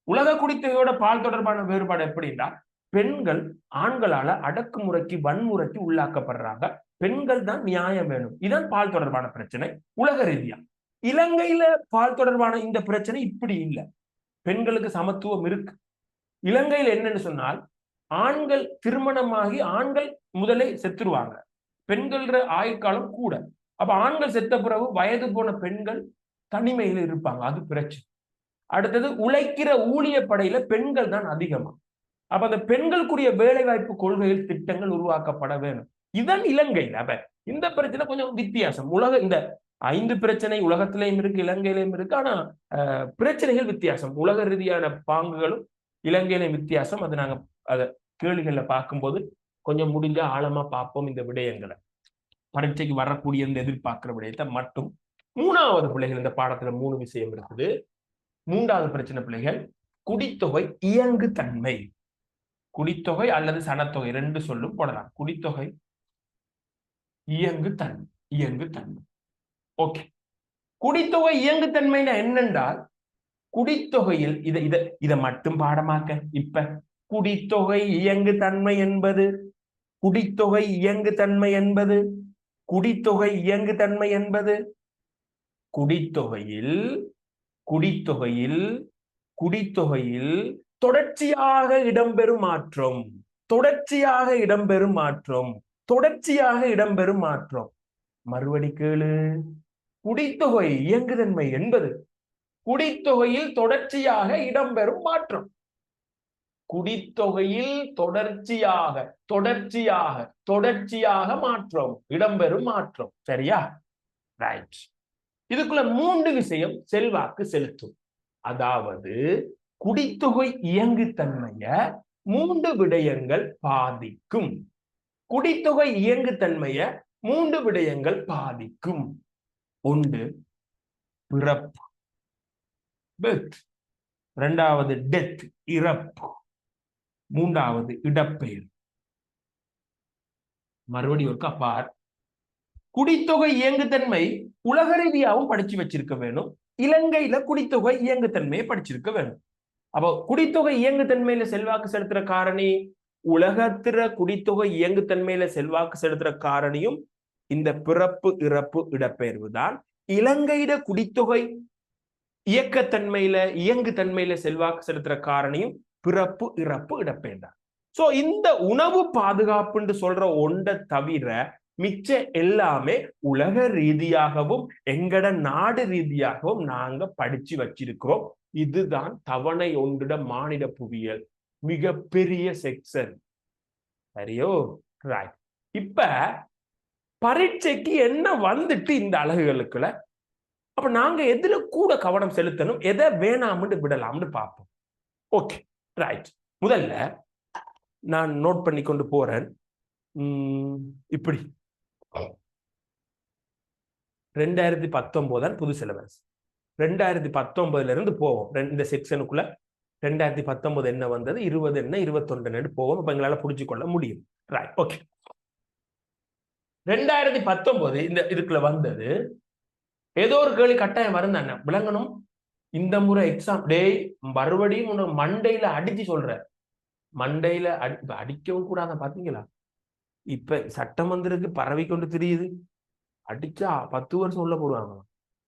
A: உலக குடித்தொகையோட பால் தொடர்பான வேறுபாடு எப்படின்னா, பெண்கள் ஆண்களால அடக்குமுறைக்கு வன்முறைக்கு உள்ளாக்கப்படுறாங்க. பெண்கள் தான் நியாயம் வேணும். இதான் பால் தொடர்பான பிரச்சனை உலக ரீதியா. இலங்கையில பால் தொடர்பான இந்த பிரச்சனை இப்படி இல்லை. பெண்களுக்கு சமத்துவம் இருக்கு. இலங்கையில் என்னன்னு சொன்னால், ஆண்கள் திருமணமாகி ஆண்கள் முதலே செத்துருவாங்க. பெண்கள ஆயுட்காலம் கூட. அப்ப ஆண்கள் செத்த பிறகு வயது போன பெண்கள் தனிமையில இருப்பாங்க. அது பிரச்சனை. அடுத்தது உழைக்கிற ஊழிய படையில பெண்கள் தான் அதிகமா. அப்ப அந்த பெண்களுக்குரிய வேலை வாய்ப்பு கொள்கைகள் திட்டங்கள் உருவாக்கப்பட வேணும். இதுதான் இலங்கையில். அப்ப இந்த பிரச்சனை கொஞ்சம் வித்தியாசம். இந்த 5 பிரச்சனை உலகத்திலையும் இருக்கு, இலங்கையிலையும் இருக்கு. ஆனா பிரச்சனைகள் வித்தியாசம். உலக ரீதியான பாங்குகளும் இலங்கையிலையும் வித்தியாசம். அது நாங்க அத கேள்விகள்ல பார்க்கும்போது கொஞ்சம் முடிஞ்ச ஆழமா பார்ப்போம். இந்த விடயங்களை பரீட்சைக்கு வரக்கூடிய இந்த எதிர்பார்க்கிற விடயத்தை மட்டும். 3வது பிள்ளைகள், இந்த பாடத்துல 3 விஷயம் இருக்குது. 3வது பிரச்சனை பிள்ளைகள், குடித்தொகை இயங்கு தன்மை. குடித்தொகை அல்லது சனத்தொகை 2 சொல்லும் போடலாம். குடித்தொகை இயங்கு தன்மை. இயங்கு தன்மை. ஓகே. குடித்தொகை இயங்கு தன்மைனா என்னென்றால், குடித்தொகையில் இதை மட்டும் பாடமாக்க. இப்ப குடித்தொகை இயங்கு தன்மை என்பது, குடித்தொகை இயங்கு தன்மை என்பது, குடித்தொகை இயங்கு தன்மை என்பது குடித்தொகையில் தொடர்ச்சியாக இடம்பெறும் மாற்றம். தொடர்ச்சியாக இடம்பெறும் மாற்றம். தொடர்ச்சியாக இடம்பெறும் மாற்றம். மறுபடி கேளு. குடித்தொகை இயங்குதன்மை என்பது குடித்தொகையில் தொடர்ச்சியாக இடம்பெறும் மாற்றம். குடித்தொகையில் தொடர்ச்சியாக மாற்றம், இடம்பெறும் மாற்றம். சரியா? ரைட். இதுக்குள்ள 3 விஷயம் செல்வாக்கு செலுத்தும். அதாவது குடித்தொகை இயங்குதன்மைய 3 விடயங்கள் பாதிக்கும். குடித்தொகை இயங்குதன்மைய 3 விடயங்கள் பாதிக்கும். 1 பிறப்பு, birth. 2வது டெத், இறப்பு. 3வது இடப்பெயர். மறுபடியும் ஒருக்கா பார். குடித்தொகை இயங்குதன்மை உலக ரீதியாகவும் படிச்சு வச்சிருக்க வேணும். இலங்கையில குடித்தொகை இயங்குதன்மையை படிச்சிருக்க வேணும். அப்போ குடித்தொகை இயங்குதன்மையில செல்வாக்கு செலுத்துற காரணி, உலகத்தில குடித்தொகை இயங்குதன்மையில செல்வாக்கு செலுத்துற காரணியும் இந்த பிறப்பு, இறப்பு, இடப்பெயர்வு தான். இலங்கையில குடித்தொகை இயக்கத்தன்மையில இயங்குதன்மையில செல்வாக்கு செலுத்துற காரணியும் பிறப்பு, இறப்பு, இடப்பெயர் தான். சோ இந்த உணவு பாதுகாப்புன்னு சொல்ற ஒன்றை தவிர மிச்ச எல்லாமே உலக ரீதியாகவும் எங்கட நாடு ரீதியாகவும் நாங்க படிச்சு வச்சிருக்கிறோம். இதுதான் தவணை ஒன்றிட மானிட புவியியல் மிகப்பெரிய செக்ஷன். சரியோ? ரைட். இப்ப பரீட்சைக்கு என்ன வந்துட்டு இந்த அலகுகளுக்குள்ள, அப்ப நாங்க எதுல கூட கவனம் செலுத்தணும், எதை வேணாம்னு விடலாம்னு பார்ப்போம். Okay, right. முதல்ல நான் நோட் பண்ணி கொண்டு போறேன். இப்படி 2019 புது சிலபஸ். 2019 இருந்து போவோம் இந்த செக்ஷனுக்குள்ள. 2019 என்ன வந்தது, 20 என்ன, 21 போவோம். அப்ப எங்களால புரிஞ்சு கொள்ள முடியும். Right, okay. 2019 இந்த இதுக்குள்ள வந்தது ஏதோ ஒரு கேள்வி கட்டாயம் வரும் தானே, விளங்கணும். இந்த முறை எக்ஸாம் டேய் மறுபடியும் மண்டையில அடிச்சு சொல்ற, மண்டையில அடிக்கவும் கூடாத பாத்தீங்களா? இப்ப சட்டமந்திருக்கு பரவி கொண்டு தெரியுது, அடிச்சா 10 வருஷம் உள்ள போடுவாங்க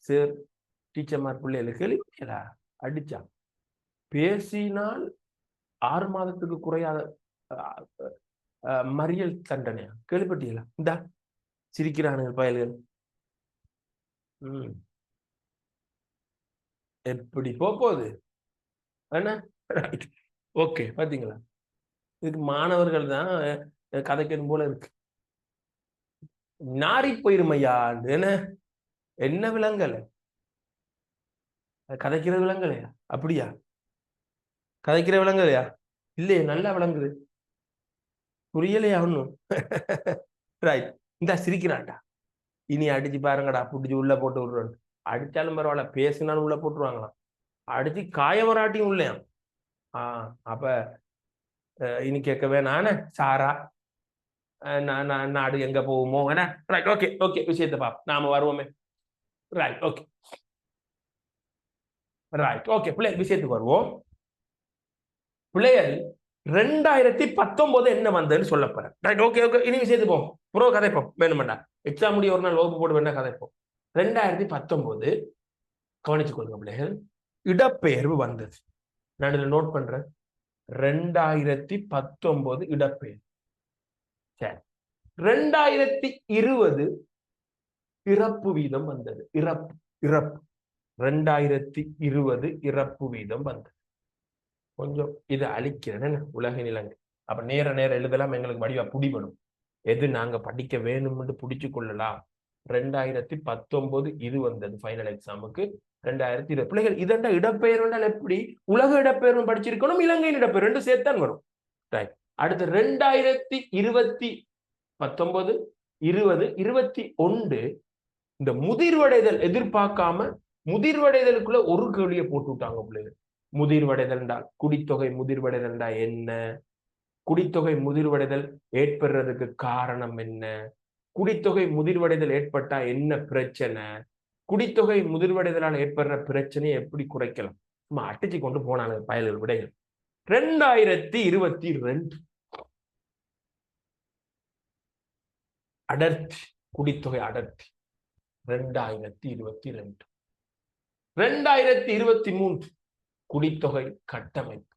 A: சார். டீச்சர்மார் பிள்ளைகளுக்கு கேள்விப்பட்டீங்களா? அடிச்சா பேசினால் 6 மாதத்துக்கு குறையாத மறியல் தண்டனையா? கேள்விப்பட்டீங்களா? இந்த சிரிக்கிறானுங்க பயல்கள். எப்படி போகுது என்ன? ஓகே, பாத்தீங்களா? இதுக்கு மாணவர்கள் தான் கதைக்கணும் போல இருக்கு. நாரி போயிருமையா என்ன? என்ன விலங்கல கதைக்கிற விலங்கலையா? அப்படியா? கதைக்கிற விலங்கலையா? இல்லையே, நல்லா விளங்குது. புரியலையா ஒண்ணும்? ரைட். இந்த சிரிக்கிறான்டா. இனி அடிச்சு பாருங்கடா, புடிச்சு உள்ள போட்டு விடுறோம். அடிச்சாலும் பரவாயில்ல, பேசினாலும் உள்ள போட்டுருவாங்களாம். அடிச்சு காயவராட்டியும் உள்ளேயாம். அப்ப இனி கேட்கவே நானே சாரா நாடு எங்க போகுமோ என்ன? ரைட், ஓகே ஓகே, விஷயத்தை பாப்போம், நாம வருவோமே. Right, okay right, okay. பிள்ளைகள் விஷயத்துக்கு வருவோம். பிள்ளைகள் 2019 என்ன வந்ததுன்னு சொல்ல போறேன். ரைட், ஓகே ஓகே, இனி விஷயத்துக்கு போவோம். ப்ரோ கதைப்போம் வேணுமெண்டா. எக்ஸாம் முடிய ஒரு நாள் வகுப்பு போட்டு வேணா கதைப்போம். 2019 கவனிச்சு கொள்ளுங்க பிள்ளைகள், இடப்பெயர்வு வந்தது. நான் இதில் நோட் பண்றேன். 2019 இடப்பெயர்வு. சரி, 2020 இறப்பு வீதம் வந்தது. இறப்பு இறப்பு 2020 இறப்பு வீதம் வந்தது. கொஞ்சம் இதை அழிக்கிறேன் உலக நிலங்கள். அப்ப நேர எழுதலாம், எங்களுக்கு வடிவா புடிபடும். எது நாங்க படிக்க வேணும்னு புடிச்சு கொள்ளலாம். 2019 இது வந்தது ஃபைனல் எக்ஸாமுக்கு. 2020 பிள்ளைகள் இதெண்டா இடப்பெயர் என்றால் எப்படி? உலக இடப்பெயர்வு படிச்சிருக்கணும், இலங்கையின் இடப்பெயர் ரெண்டு சேர்த்தான் வரும். அடுத்து 2019 20 21 இந்த முதிர்வடைதல் எதிர்பார்க்காம முதிர்வடைதலுக்குள்ள ஒரு கேள்வியை போட்டு விட்டாங்க பிள்ளைகள். முதிர்வடைதல் என்றால் குடித்தொகை முதிர்வடைதல் என்ன? குடித்தொகை முதிர்வடைதல் ஏற்படுறதுக்கு காரணம் என்ன? குடித்தொகை முதிர்வடைதல் ஏற்பட்டா என்ன பிரச்சனை? குடித்தொகை முதிர்வடைதலால் ஏற்படுற பிரச்சனையை எப்படி குறைக்கலாம்? சும்மா அட்டிச்சு கொண்டு போனாங்க பயல்கள் விடைகள். 2022 அடர்த்தி, குடித்தொகை அடர்த்தி 2022. 2023 குடித்தொகை கட்டமைப்பு.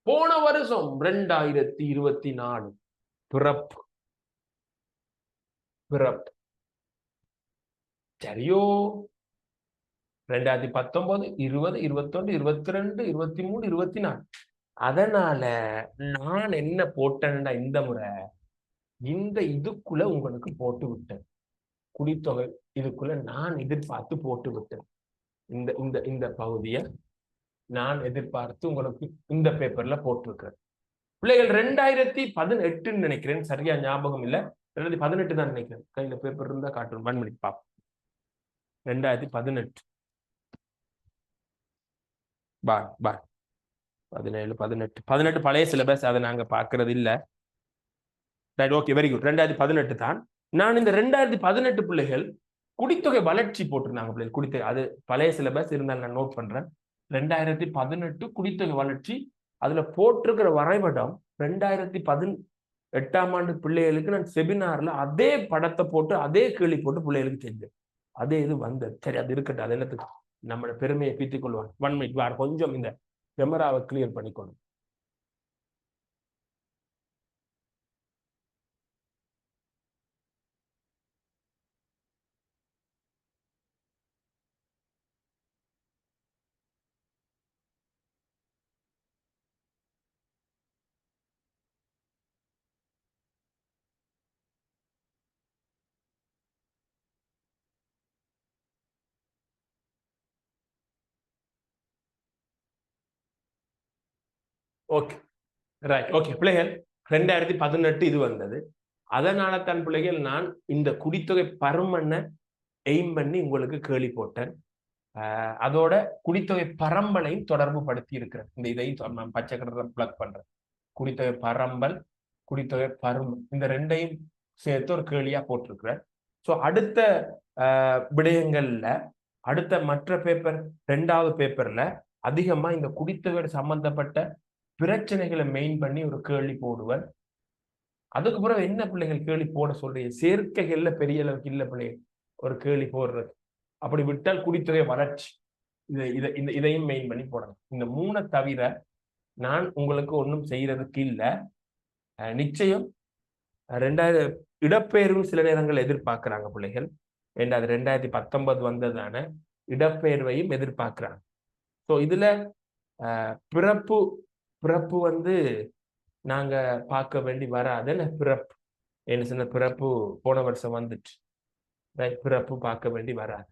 A: போன வருஷம் 2024 பிறப்பு பிறப்பு. சரியோ? 2019 20 21 22 23 24. அதனால நான் என்ன போட்டேன்னா, இந்த முறை இந்த இதுக்குள்ள உங்களுக்கு போட்டு விட்டேன். குடித்தொகை இதுக்குள்ள நான் எதிர்பார்த்து போட்டு விட்டேன். இந்த இந்த இந்த பகுதியை நான் எதிர்பார்த்து உங்களுக்கு இந்த பேப்பர்ல போட்டிருக்கிறேன். பிள்ளைகள் 2018 நினைக்கிறேன், சரியா ஞாபகம் இல்ல, 2018 தான் நினைக்கிறேன். கையில பேப்பர் இருந்தா காட்டும், 1 மினிட் பாப்போம். 2018 பாய் பாய் 17 18 18 பழைய சிலபஸ், அதை நாங்க பாக்குறது இல்ல. Right, okay, very good. 2018 தான். நான் இந்த 2018 பிள்ளைகள் குடித்தொகை வளர்ச்சி போட்டிருந்தாங்க பிள்ளைகள். குடித்தொகை அது பழைய சிலபஸ் இருந்தால் நான் நோட் பண்றேன். 2018 குடித்தொகை வளர்ச்சி, அதுல போட்டிருக்கிற வரைபடம் 2018ஆம் ஆண்டு பிள்ளைகளுக்கு நான் செமினார்ல அதே படத்தை போட்டு அதே கேள்வி போட்டு பிள்ளைகளுக்கு செஞ்சேன். அதே இது வந்தது. சரி, அது இருக்கட்டும், அது என்னத்துக்கு நம்மளோட பெருமையை பீத்திக் கொள்வான். 1 மினிட் வார், கொஞ்சம் இந்த கேமராவை கிளியர் பண்ணிக்கணும். ஓகே, ரைட், ஓகே பிள்ளைகள். 2018 இது வந்தது. அதனால தான் பிள்ளைகள் நான் இந்த குடித்தொகை பருமனை எய்ம் பண்ணி உங்களுக்கு கேள்வி போட்டேன். அதோட குடித்தொகை பரம்பலையும் தொடர்பு படுத்தி இருக்கிறேன். இந்த இதையும் நான் பச்சை கலர்ல பிளக் பண்றேன். குடித்தொகை பரம்பல், குடித்தொகை பருமன், இந்த ரெண்டையும் சேர்த்து ஒரு கேள்வியா போட்டிருக்கிறேன். ஸோ அடுத்த விடயங்கள்ல, அடுத்த மற்ற பேப்பர் 2வது பேப்பர்ல அதிகமா இந்த குடித்தொகை சம்பந்தப்பட்ட பிரச்சனைகளை மெயின் பண்ணி ஒரு கேள்வி போடுவேன். அதுக்கு பிறகு என்ன பிள்ளைகள் கேள்வி போட சொல்றீங்க? சேர்க்கைகள்ல பெரிய அளவுக்கு இல்ல பிள்ளைகள் ஒரு கேள்வி போடுறது. அப்படி விட்டால் குடித்தொகை வளர்ச்சி இதையும் மெயின் பண்ணி போடணும். இந்த 3 தவிர நான் உங்களுக்கு ஒன்றும் செய்யறதுக்கு இல்ல. நிச்சயம் 2000 இடப்பெயர்வு சில நேரங்கள் எதிர்பார்க்கிறாங்க பிள்ளைகள். ஏண்டா அது 2019 வந்ததான இடப்பெயர்வையும் எதிர்பார்க்கிறாங்க. ஸோ இதுல பிறப்பு பிறப்பு வந்து நாங்க பார்க்க வேண்டி வராது. பிறப்பு என்ன சொன்ன பிறப்பு போன வருஷம் வந்துட்டு பிறப்பு பார்க்க வேண்டி வராது.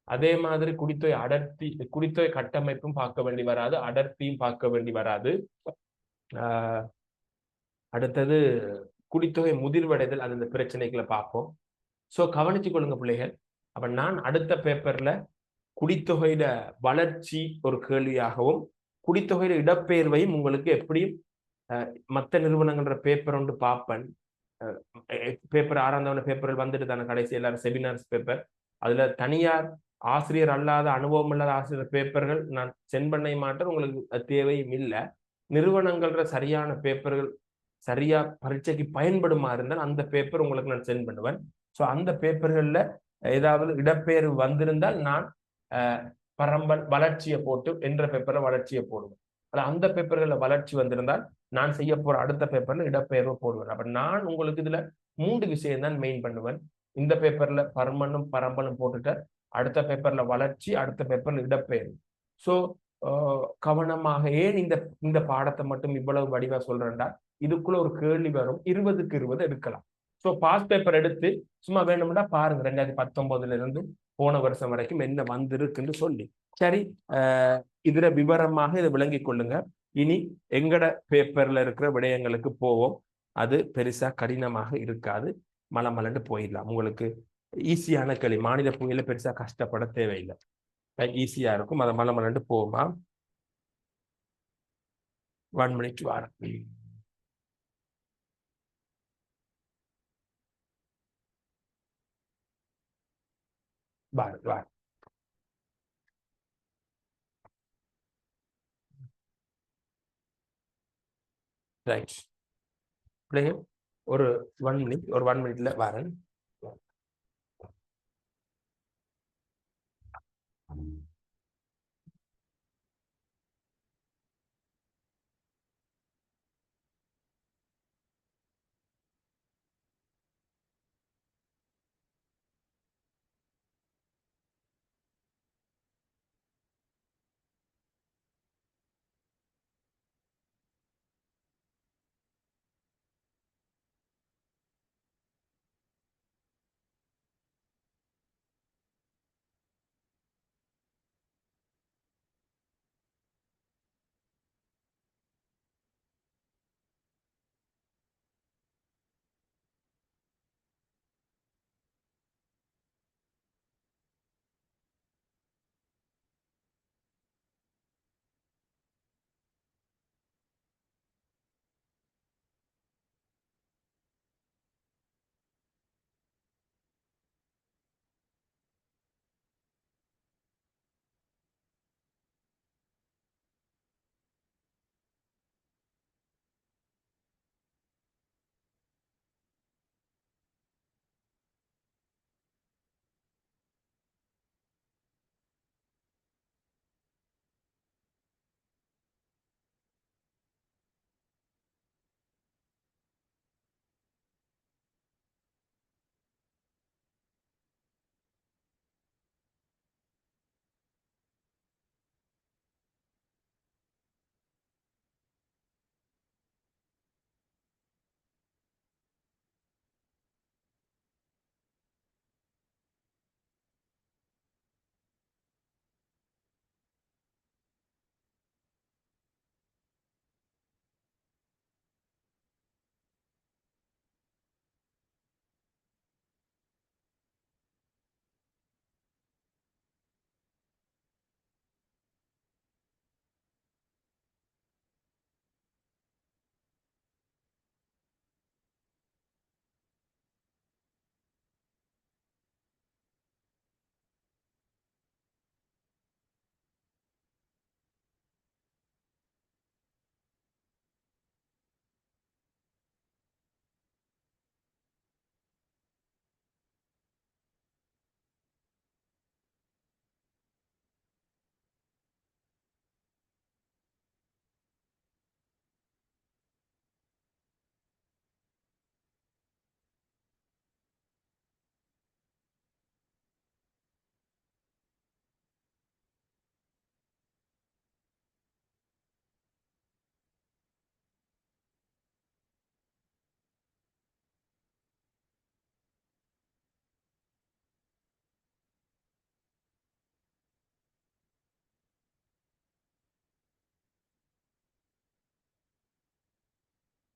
A: அதே மாதிரி குடித்தொகை அடர்த்தி குடித்தொகை கட்டமைப்பும் பார்க்க வேண்டி வராது, அடர்த்தியும் பார்க்க வேண்டி வராது. ஆஹ் அடுத்தது குடித்தொகை முதிர்வடைதல், அது இந்த பிரச்சனைகளை பார்ப்போம். ஸோ கவனிச்சு கொள்ளுங்க பிள்ளைகள். அப்ப நான் அடுத்த பேப்பர்ல குடித்தொகையில வளர்ச்சி ஒரு கேள்வியாகவும் குடித்தொகையில இடப்பெயர்வையும் உங்களுக்கு எப்படியும் மற்ற நிறுவனங்கள்ன்ற பேப்பர் ஒன்று பார்ப்பேன். பேப்பர் 6ஆம் தவணை பேப்பர்கள் வந்துட்டு தானே கடைசி எல்லாரும் செமினார்ஸ் பேப்பர். அதுல தனியார் ஆசிரியர் அல்லாத அனுபவம் இல்லாத ஆசிரியர் பேப்பர்கள் நான் சென்ட் பண்ண மாட்டேன். உங்களுக்கு தேவையும் இல்லை. நிறுவனங்கள்ற சரியான பேப்பர்கள் சரியா பரீட்சைக்கு பயன்படுமா இருந்தால் அந்த பேப்பர் உங்களுக்கு நான் சென்ட் பண்ணுவேன். ஸோ அந்த பேப்பர்கள்ல ஏதாவது இடப்பெயர்வு வந்திருந்தால் நான் பரம்பல் வளர்ச்சியை போட்டு என்ற பேப்பர்ல வளர்ச்சியை போடுவேன். அந்த பேப்பர்கள்ல வளர்ச்சி வந்திருந்தால் நான் செய்ய போற அடுத்த பேப்பர்ல இடப்பெயர்வு போடுவேன். அப்ப நான் உங்களுக்கு இதுல 3 விஷயம் தான் மெயின் பண்ணுவேன். இந்த பேப்பர்ல பரமனும் பரம்பலும் போட்டுட்டு அடுத்த பேப்பர்ல வளர்ச்சி, அடுத்த பேப்பர்ல இடப்பெயர்வு. ஸோ கவனமாக ஏன் இந்த பாடத்தை மட்டும் இவ்வளவு வடிவா சொல்றேன்டா, இதுக்குள்ள ஒரு கேள்வி வரும். 20க்கு 20 எடுக்கலாம். ஸோ பாஸ் பேப்பர் எடுத்து சும்மா வேணும்னா பாருங்க 2019 இருந்து போன வருஷம் வரைக்கும் என்ன வந்திருக்குன்னு சொல்லி. சரி, இதுல விவரமாக இதை விளங்கி கொள்ளுங்க. இனி எங்கட பேப்பர்ல இருக்கிற விடயங்களுக்கு போவோம். அது பெருசா கடினமாக இருக்காது. மலமலன்னு போயிடலாம். உங்களுக்கு ஈஸியான கேள்வி. மாநில புயல பெருசா கஷ்டப்பட தேவையில்லை. ஈஸியா இருக்கும். அதை மலமலன்னு போவோமா? 1 மினிட் வாரம். வாரம் வாரம். ரைட். ஒரு 1 மினிட், ஒரு 1 மினிட்ல வரேன்.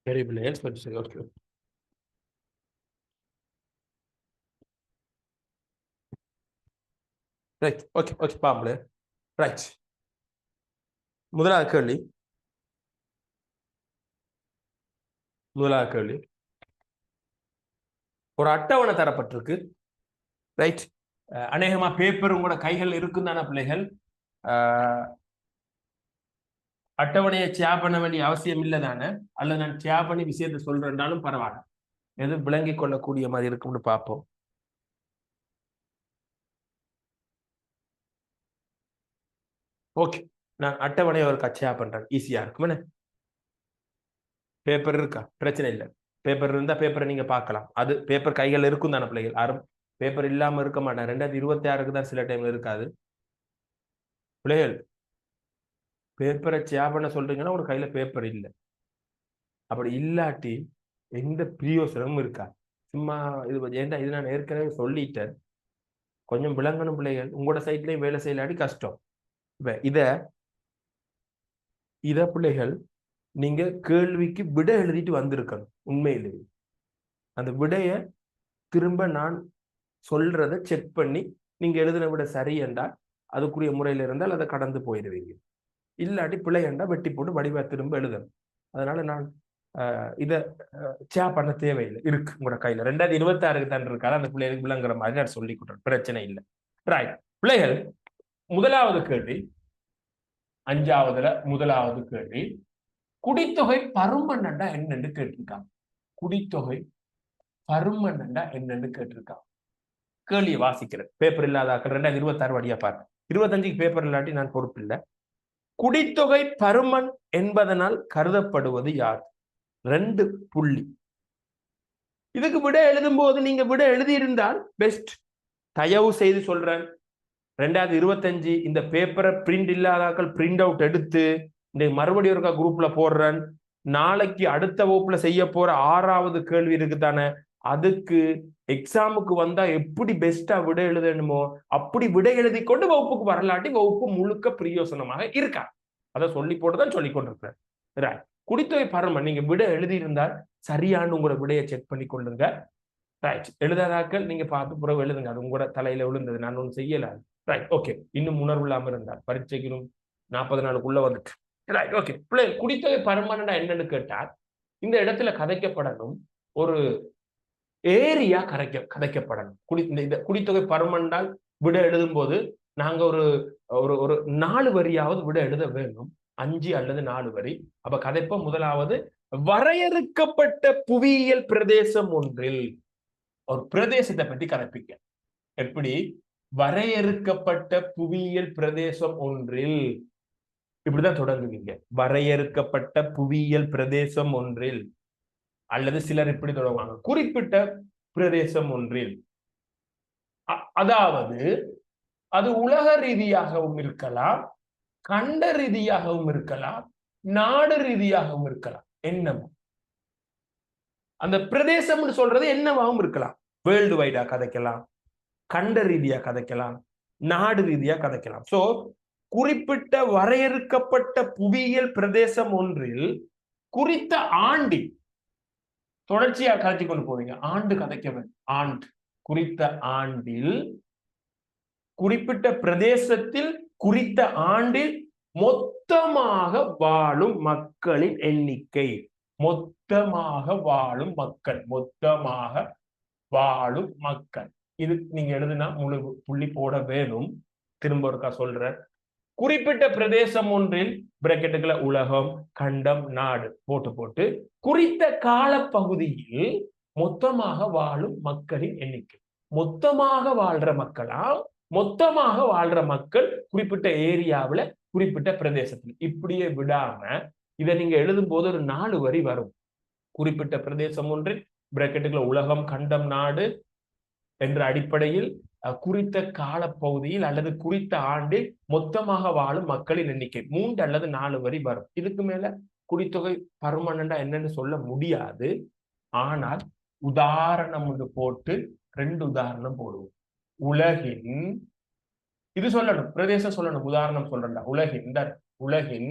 A: சரி பிள்ளைகள் சரி சரி ஓகே ரைட் ஓகே ஓகே பாம்பு ரைட் முதலாவது கேள்வி முதலாவது கேள்வி ஒரு அட்டவணை தரப்பட்டிருக்கு ரைட் அநேகமா பேப்பர் உங்களோட கைகள் இருக்கும் தானே பிள்ளைகள் அட்டவணையை சேப் பண்ண வேண்டிய அவசியம் இல்லை தானே அல்லது நான் சேப் பண்ணி விஷயத்தை சொல்றேன்றாலும் பரவாயில்ல எது விளங்கி கொள்ளக்கூடிய மாதிரி இருக்கும்னு பார்ப்போம் ஓகே நான் அட்டவணையை ஒரு கட்சியா பண்றேன் ஈஸியா இருக்கும் பேப்பர் இருக்கா பிரச்சனை இல்லை பேப்பர் இருந்தா பேப்பரை நீங்க பார்க்கலாம் அது பேப்பர் கைகள் இருக்கும் தானே பிள்ளைகள் யாரும் பேப்பர் இல்லாம இருக்க மாட்டேன் 2026 தான் சில டைம்ல இருக்காது பிள்ளைகள் பேப்பரை சேப் பண்ண சொல்றீங்கன்னா ஒரு கையில பேப்பர் இல்லை அப்படி இல்லாட்டி எந்த பிரியோசனமும் இருக்கா சும்மா இது ஏன்டா இது நான் ஏற்கனவே சொல்லிட்டேன் கொஞ்சம் விளங்கணும் பிள்ளைகள் உங்களோட சைட்லயும் வேலை செய்யலாட்டி கஷ்டம் இப்ப இத பிள்ளைகள் நீங்க கேள்விக்கு விட எழுதிட்டு வந்திருக்கணும் உண்மையிலேயே அந்த விடைய திரும்ப நான் சொல்றதை செக் பண்ணி நீங்க எழுதின விட சரி என்றால் அதுக்குரிய முறையில இருந்தால் அதை கடந்து போயிடுவீங்க இல்லாட்டி பிள்ளை என்றால் வெட்டி போட்டு வடிவா திரும்ப எழுதணும் அதனால நான் இதை சே பண்ண தேவையில்லை இருக்கு உங்களோட கையில 2026 தான் இருக்காது அந்த பிள்ளைகளுக்கு விளங்குற மாதிரி நான் சொல்லி கொடுறேன் பிரச்சனை இல்லை ரைட் பிள்ளைகள் முதலாவது கேள்வி 5வதுல முதலாவது கேள்வி குடித்தொகை பருமன்னண்டா என்னன்னு கேட்டிருக்காங்க குடித்தொகை பருமன்னண்டா என்னன்னு கேட்டிருக்காங்க கேள்வியை வாசிக்கிறேன் பேப்பர் இல்லாதாக்கள் 2026 வழியா பாருங்க 25க்கு பேப்பர் இல்லாட்டி நான் பொறுப்பு இல்லை குடித்தொகை பருமன் என்பதனால் கருதப்படுவது யார் 2 புள்ளி இதுக்கு விட எழுதும் போது நீங்க விட எழுதியிருந்தால் பெஸ்ட் தயவு செய்து சொல்றேன் 2025 இந்த பேப்பரை பிரிண்ட் இல்லாதாக்கள் பிரிண்ட் அவுட் எடுத்து இந்த மறுபடியும் ஒருக்கா குரூப்ல போடுறேன் நாளைக்கு அடுத்த வகுப்புல செய்ய போற 6வது கேள்வி இருக்குதானே அதுக்கு எக்ஸாமுக்கு வந்தா எப்படி பெஸ்டா விட எழுதணுமோ அப்படி விட எழுதி கொண்டு வகுப்புக்கு வரலாட்டி வகுப்பு முழுக்க பிரயோசனமாக இருக்கா அதை சொல்லி போட்டுதான் சொல்லி கொண்டிருக்கிறேன் குடித்தொகை பருமன் நீங்க விட எழுதி இருந்தால் சரியான உங்களோட விடையை செக் பண்ணி கொள்ளுங்க ரைட் எழுதாதாக்கள் நீங்க பார்த்து பிறகு எழுதுங்க அது உங்களோட தலையில விழுந்தது நான் ஒன்றும் செய்யல ரைட் ஓகே இன்னும் உணர்வு இல்லாம இருந்தால் பரீட்சைக்கு 40 நாளுக்குள்ள வந்துட்டு ரைட் ஓகே பிள்ளை குடித்தொகை பருமன் என்னன்னு கேட்டால் இந்த இடத்துல கதைக்கப்படணும் ஒரு ஏரியா கதைக்கப்படணும் இந்த குடித்தொகை பருமண்டால் விட எழுதும் போது நாங்க ஒரு ஒரு ஒரு 4 வரியாவது விட எழுத வேண்டும் 5 அல்லது 4 வரி அப்ப கதைப்ப முதலாவது வரையறுக்கப்பட்ட புவியியல் பிரதேசம் ஒன்றில் ஒரு பிரதேசத்தை பற்றி கதைப்பிக்க எப்படி வரையறுக்கப்பட்ட புவியியல் பிரதேசம் ஒன்றில் இப்படிதான் தொடங்குவீங்க வரையறுக்கப்பட்ட புவியியல் பிரதேசம் ஒன்றில் அல்லது சிலர் இப்படி தொடங்குவாங்க குறிப்பிட்ட பிரதேசம் ஒன்றில் அதாவது அது உலக ரீதியாகவும் இருக்கலாம் கண்ட ரீதியாகவும் இருக்கலாம் நாடு ரீதியாகவும் இருக்கலாம் என்னமோ அந்த பிரதேசம் சொல்றது என்னவாகவும் இருக்கலாம் வேர்ல்டு வைடா கதைக்கலாம் கண்ட ரீதியா கதைக்கலாம் நாடு ரீதியா கதைக்கலாம் சோ குறிப்பிட்ட வரையறுக்கப்பட்ட புவியியல் பிரதேசம் ஒன்றில் குறித்த ஆண்டில் தொடர்ச்சியா கதைச்சு கொண்டு போவீங்க ஆண்டு கதைக்க வேண்டும் ஆண்டு குறித்த ஆண்டில் குறிப்பிட்ட பிரதேசத்தில் குறித்த ஆண்டில் மொத்தமாக வாழும் மக்களின் எண்ணிக்கை மொத்தமாக வாழும் மக்கள் இது நீங்க எழுதுனா முழு புள்ளி போட வேணும் திரும்ப ஒருக்கா சொல்ற குறிப்பிட்ட பிரதேசம் ஒன்றில் பிராக்கெட்டுகளை உலகம் கண்டம் நாடு போட்டு குறித்த காலப்பகுதியில் மொத்தமாக வாழும் மக்களின் எண்ணிக்கை மொத்தமாக வாழ்ற மக்கள் குறிப்பிட்ட ஏரியாவில் குறிப்பிட்ட பிரதேசத்தில் இப்படியே விடாம இதை நீங்க எழுதும் போது ஒரு 4 வரி வரும் குறிப்பிட்ட பிரதேசம் ஒன்றில் பிராக்கெட்டுகளை உலகம் கண்டம் நாடு என்ற அடிப்படையில் குறித்த காலப்பகுதியில் அல்லது குறித்த ஆண்டில் மொத்தமாக வாழும் மக்களின் எண்ணிக்கை 3 அல்லது 4 வரி வரும் இதுக்கு மேல குடித்தொகை பருமனண்டா என்னன்னு சொல்ல முடியாது ஆனால் உதாரணம் ஒன்று போட்டு 2 உதாரணம் போடுவோம் உலகின் இது சொல்லணும் பிரதேசம் சொல்லணும் உதாரணம் சொல்றேன்டா உலகின்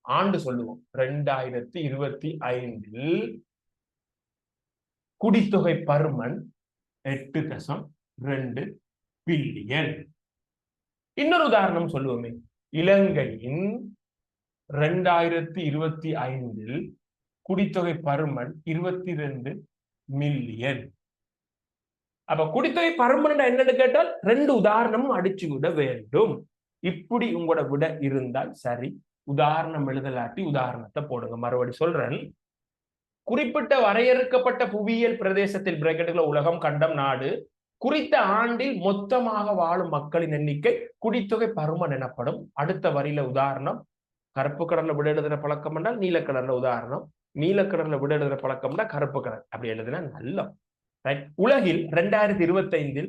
A: ஆண்டு சொல்லுவோம். 2025 குடித்தொகை பருமன் 8.2 பில்லியன். இன்னொரு உதாரணம் சொல்லுவோமே, இலங்கையின் 2025 குடித்தொகை பருமன் 22 மில்லியன். அப்ப குடித்தொகை பருமன் என்னன்னு கேட்டால் 2 உதாரணமும் அடிச்சு விட வேண்டும். இப்படி உங்களோட விட இருந்தால் சரி. உதாரணம் எழுதலாட்டி உதாரணத்தை போடுங்க. மறுபடி சொல்றேன். குறிப்பிட்ட வரையறுக்கப்பட்ட புவியியல் பிரதேசத்தில் பிராக்கெட்டுல உலகம், கண்டம், நாடு குறித்த ஆண்டில் மொத்தமாக வாழும் மக்களின் எண்ணிக்கை குடித்தொகை பருமன் எனப்படும். அடுத்த வரியில உதாரணம். கருப்பு கடல்ல விட எழுதுற பழக்கம் என்றால் நீலக்கடல்ல உதாரணம், நீலக்கடல்ல விட எழுதுற பழக்கம்னா கருப்பு கடல். அப்படி எழுதுனா நல்ல. உலகில் 2025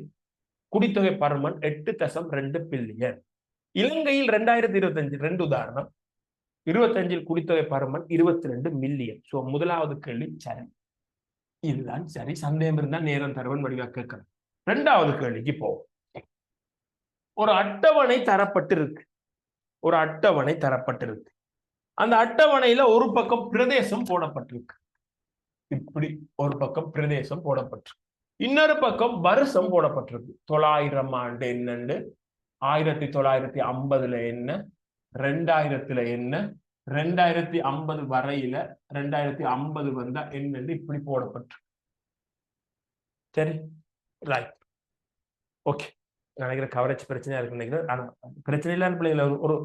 A: குடித்தொகை பருமன் 8.2 பில்லியன். இலங்கையில் 2025 2 உதாரணம். 25 குடித்தொகை பருமன் 22 மில்லியன். சோ முதலாவது கேள்வி சரி. இதுதான் சரி. சந்தேகம் இருந்தால் நேரம் தருவன் வடிவா கேட்கணும். இரண்டாவது கேள்விக்கு போவோம். ஒரு அட்டவணை தரப்பட்டிருக்கு. ஒரு அட்டவணை தரப்பட்டிருக்கு. அந்த அட்டவணையில ஒரு பக்கம் பிரதேசம் போடப்பட்டிருக்கு. இப்படி ஒரு பக்கம் பிரதேசம் போடப்பட்டிருக்கு. இன்னொரு பக்கம் வருஷம் போடப்பட்டிருக்கு. 900 ஆண்டு என்னண்டு, 1950 என்ன, 2000 என்ன, 2050 வரையில 2050 வந்தா என்னன்னு இப்படி போடப்பட்டிருக்கு. சரி, ரைட், ஓகே. நினைக்கிற கவரேஜ் பிரச்சனையா இருக்கு நினைக்கிறேன். ஆனா பிரச்சனை இல்லாத பிள்ளைங்கள ஒரு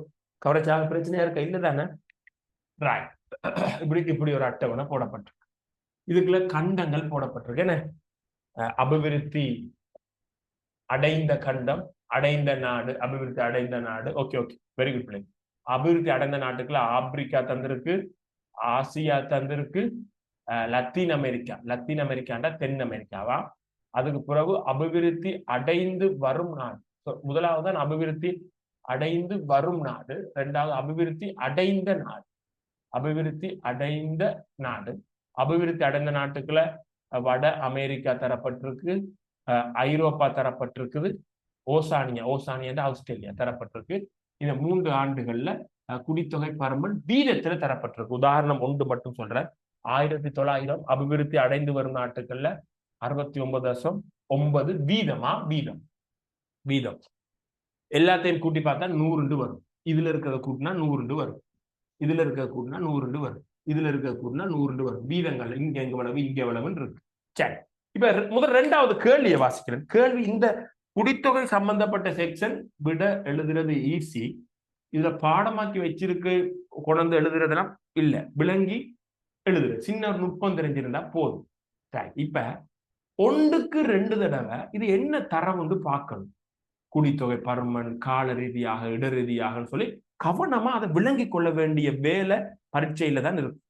A: கவரேஜாக பிரச்சனையா இருக்க இல்லை தானே? ரைட். இப்படி ஒரு அட்டவணை போடப்பட்டிருக்கு. இதுக்குள்ள கண்டங்கள் போடப்பட்டிருக்கு. என்ன? அபிவிருத்தி அடைந்த கண்டம், அடைந்த நாடு, அபிவிருத்தி அடைந்த நாடு. ஓகே ஓகே, வெரி குட் பிள்ளை. அபிவிருத்தி அடைந்த நாட்டுக்குள்ள ஆப்பிரிக்கா தந்திருக்கு, ஆசியா தந்திருக்கு, லத்தீன் அமெரிக்கா. லத்தீன் அமெரிக்காண்டா தென் அமெரிக்காவா. அதுக்கு பிறகு அபிவிருத்தி அடைந்து வரும் நாடு. முதலாவது தான் அபிவிருத்தி அடைந்து வரும் நாடு, இரண்டாவது அபிவிருத்தி அடைந்த நாடு. அபிவிருத்தி அடைந்த நாடு. அபிவிருத்தி அடைந்த நாட்டுக்குள்ள வட அமெரிக்கா தரப்பட்டிருக்கு, ஐரோப்பா தரப்பட்டிருக்குது, ஓசானியா ஆஸ்திரேலியா தரப்பட்டிருக்கு. இந்த 3 ஆண்டுகள்ல குடித்தொகை பருமன் வீதத்துல தரப்பட்டிருக்கு. உதாரணம் ஒன்று மட்டும் சொல்றேன். 1900 அபிவிருத்தி அடைந்து வரும் நாட்டுகள்ல 69.9 வீதமா வீதம் வீதம் எல்லாத்தையும் கூட்டி பார்த்தா 100 வரும். இதுல இருக்கிறத கூட்டினா 100 வரும், இதுல இருக்கிற கூட்டினா 100 வரும், இதுல இருக்கிற கூட்டினா 100 வரும். வீதங்கள் இங்க எவ்வளவு இங்க எவ்வளவுன்னு இருக்கு. சரி, இப்ப முதல் 2வது கேள்வியை வாசிக்கிறேன். கேள்வி இந்த குடித்தொகை சம்பந்தப்பட்ட செக்ஷன் விட எழுதுறது ஈஸி. இதுல பாடமாக்கி வச்சிருக்கு கொண்டு எழுதுறதுலாம் இல்ல, விளங்கி எழுதுறது. சின்ன ஒரு நுட்பம் தெரிஞ்சிருந்தா போதும். சரி, இப்ப 1க்கு 2 தடவை இது என்ன தரம் வந்து பார்க்கணும். குடித்தொகை பருமன் கால ரீதியாக இட ரீதியாக சொல்லி கவனமா அதை விளங்கி கொள்ள வேண்டிய வேலை பரீட்சையில தான் இருக்கும்.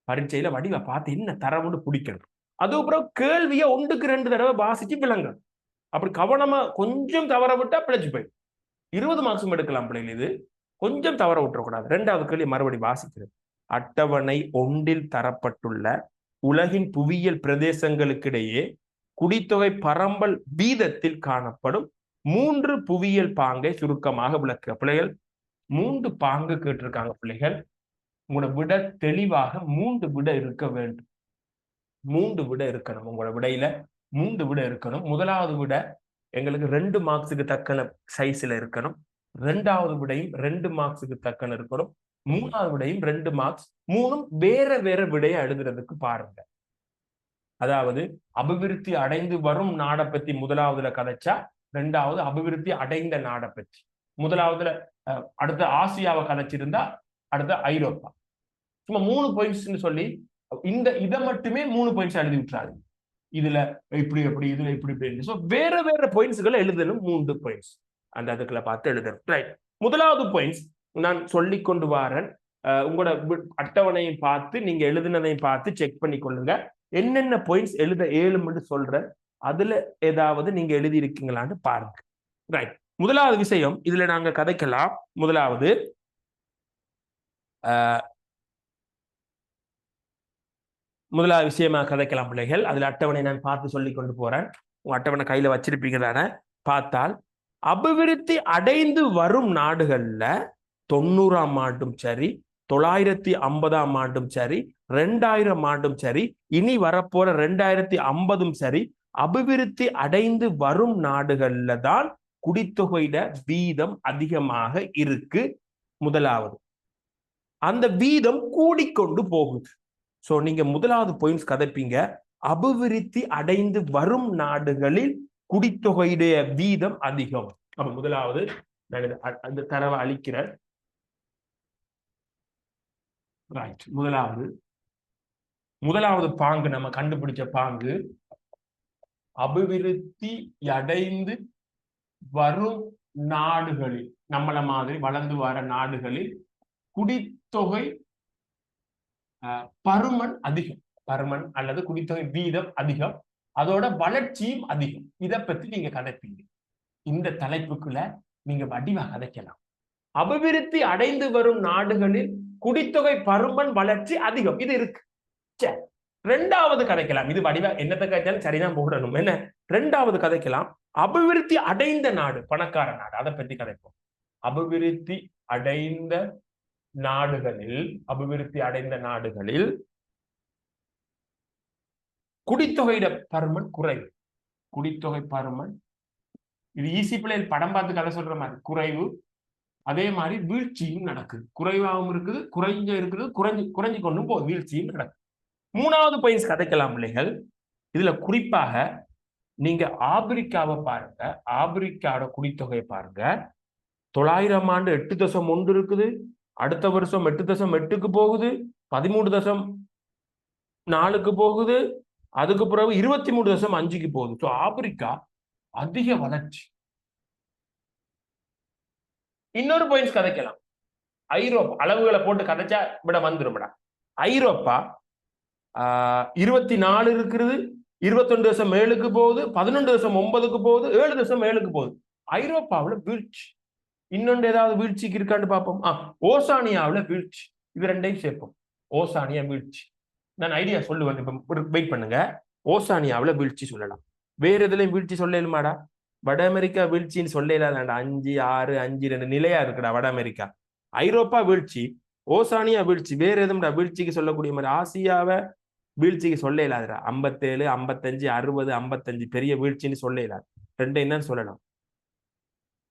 A: பரீட்சையில வடிவ பார்த்து என்ன தரம்னு பிடிக்கணும். அதுக்கப்புறம் கேள்வியை 1க்கு 2 தடவை வாசிச்சு விளங்கணும். அப்படி கவனமா கொஞ்சம் தவற விட்டா பிழைச்சு போயிடும். 20 மார்க்ஸும் எடுக்கலாம் பிள்ளைகள். இது கொஞ்சம் தவற விட்டுறக்கூடாது. 2வது கேள்வி மறுபடி வாசிக்கிறது. அட்டவணை 1ல் தரப்பட்டுள்ள உலகின் புவியியல் பிரதேசங்களுக்கிடையே குடித்தொகை பரம்பல் வீதத்தில் காணப்படும் 3 புவியியல் பாங்கை சுருக்கமாக விளக்குக. பிள்ளைகள் 3 பாங்கு கேட்டிருக்காங்க. பிள்ளைகள் உங்களோட விட தெளிவாக 3 விட இருக்க வேண்டும். 3 விட இருக்கணும். உங்களோட விடையில 3 விட இருக்கணும். முதலாவது விட எங்களுக்கு 2 மார்க்ஸுக்கு தக்கன சைஸ்ல இருக்கணும். 2வது விடையும் 2 மார்க்ஸுக்கு தக்கன இருக்கணும். 3வது விடையும் 2 மார்க்ஸ். 3ம் வேற வேற விடையை எழுதுறதுக்கு பாருங்க. அதாவது அபிவிருத்தி அடைந்து வரும் நாடை பத்தி முதலாவதுல கதைச்சா, 2வது அபிவிருத்தி அடைந்த நாடை பற்றி, முதலாவதுல அடுத்த ஆசியாவை கதைச்சிருந்தா அடுத்த ஐரோப்பா. சும்மா 3 பாயிண்ட்ஸ் சொல்லி இதை மட்டுமே 3 பாயிண்ட்ஸ் எழுதி விட்டுறாரு. இதுல இப்படி எப்படி, இதுல இப்படி வேற வேற பாயிண்ட்ஸ்களை எழுதணும். 3 பாயிண்ட்ஸ் அந்த அதுக்குள்ள பார்த்து எழுதணும். ரைட். முதலாவது பாயிண்ட்ஸ் நான் சொல்லி கொண்டு வரேன். உங்களோட அட்டவணையும் பார்த்து நீங்க எழுதினதையும் பார்த்து செக் பண்ணி கொள்ளுங்க. என்னென்ன பாயிண்ட்ஸ் எழுத ஏழும்னு சொல்றேன். அதுல ஏதாவது நீங்க எழுதி இருக்கீங்களான்னு பாருங்க. ரைட். முதலாவது விஷயம் இதுல நாங்க கதைக்கலாம். முதலாவது விஷயமா கதைக்கலாம் பிள்ளைகள். அதுல அட்டவணை நான் பார்த்து சொல்லி கொண்டு போறேன். உங்க அட்டவணை கையில வச்சிருப்பீங்க தானே? பார்த்தால் அபிவிருத்தி அடைந்து வரும் நாடுகள்ல 90ஆம் ஆண்டும் சரி 950ஆம் ஆண்டும் சரி, 2000 ஆண்டும் சரி, இனி வரப்போற 2050 சரி, அபிவிருத்தி அடைந்து வரும் நாடுகள்ல தான் குடித்தொகையிட வீதம் அதிகமாக இருக்கு. முதலாவது அந்த வீதம் கூடிக்கொண்டு போகுது. சோ நீங்க முதலாவது பாயிண்ட்ஸ் கதைப்பீங்க, அபிவிருத்தி அடைந்து வரும் நாடுகளில் குடித்தொகையுடைய வீதம் அதிகம். அப்ப முதலாவது நான் அந்த தரவை அளிக்கிறேன். ரைட், முதலாவது பாங்கு நம்ம கண்டுபிடிச்ச பாங்கு, அபிவிருத்தி அடைந்து வரும் நாடுகளில், நம்மள மாதிரி வளர்ந்து வர நாடுகளில் குடித்தொகை பருமன் அதிகம். பருமன் அல்லது குடித்தொகை வீதம் அதிகம், அதோட வளர்ச்சியும் அதிகம். இதை பத்தி நீங்க கதைப்பீங்க. இந்த தலைப்புக்குள்ள நீங்க வடிவா கதைக்கலாம். அபிவிருத்தி அடைந்து வரும் நாடுகளில் குடித்தொகை பருமன் வளர்ச்சி அதிகம், இது இருக்கு. ரெண்டாவது கதைக்கலாம், இது வடிவா என்னத்தை கதைச்சாலும் சரிதான் போடணும். என்ன ரெண்டாவது கதைக்கலாம், அபிவிருத்தி அடைந்த நாடு, பணக்கார நாடு, அதை பற்றி கதைப்போம். அபிவிருத்தி அடைந்த நாடுகளில் குடித்தொகையிட பருமன் குறைவு. குடித்தொகை பருமன், இது ஈஸி பிள்ளைகள் படம் பார்த்து கதை சொல்ற மாதிரி குறைவு. அதே மாதிரி வீழ்ச்சியும் நடக்குது. குறைவாகவும் இருக்குது, குறைஞ்ச இருக்குது, குறைஞ்சு கொண்டும் போகுது, வீழ்ச்சியும் நடக்குது. மூணாவது பாயிண்ட்ஸ் கதைக்கலாம் பிள்ளைகள். இதுல குறிப்பாக நீங்க ஆப்பிரிக்காவை பாருங்க. ஆப்பிரிக்காவோட குடித்தொகையை பாருங்க. 900 ஆண்டு 8.1 இருக்குது, அடுத்த வருஷம் 8.8க்கு போகுது, 13.4க்கு போகுது, அதுக்கு பிறகு 23.5க்கு போகுது. ஸோ ஆப்பிரிக்கா அதிக வளர்ச்சி. இன்னொரு பாயிண்ட்ஸ் கதைக்கலாம். ஐரோப்பா, அளவுகளை போட்டு கதைச்சா விட வந்துரும்டா. ஐரோப்பா 24 இருக்கிறது, 21.7க்கு போகுது, 11.9க்கு போகுது, 7.7க்கு போகுது. ஐரோப்பாவில் வீழ்ச்சி. இன்னொன்று ஏதாவது வீழ்ச்சிக்கு இருக்கான்னு பார்ப்போம். ஓசானியாவில் வீழ்ச்சி. இது ரெண்டையும் சேர்ப்போம். ஓசானியா வீழ்ச்சி. நான் ஐடியா சொல்லுவேன், இப்ப வெயிட் பண்ணுங்க. ஓசானியாவில் வீழ்ச்சி சொல்லலாம். வேற எதுலையும் வீழ்ச்சி சொல்லலுமாடா? வட அமெரிக்கா வீழ்ச்சின்னு சொல்லலாம்டா. 5, 6, 5, 2 நிலையா இருக்குடா வட அமெரிக்கா. ஐரோப்பா வீழ்ச்சி, ஓசானியா வீழ்ச்சி. வேற எதுவும்டா வீழ்ச்சிக்கு சொல்லக்கூடிய மாதிரி? ஆசியாவை வீழ்ச்சிக்கு சொல்ல இல்லாதுடா. 57, 55, 60, 55 பெரிய வீழ்ச்சின்னு சொல்ல இல்லாது. ரெண்டு என்னன்னு சொல்லலாம்,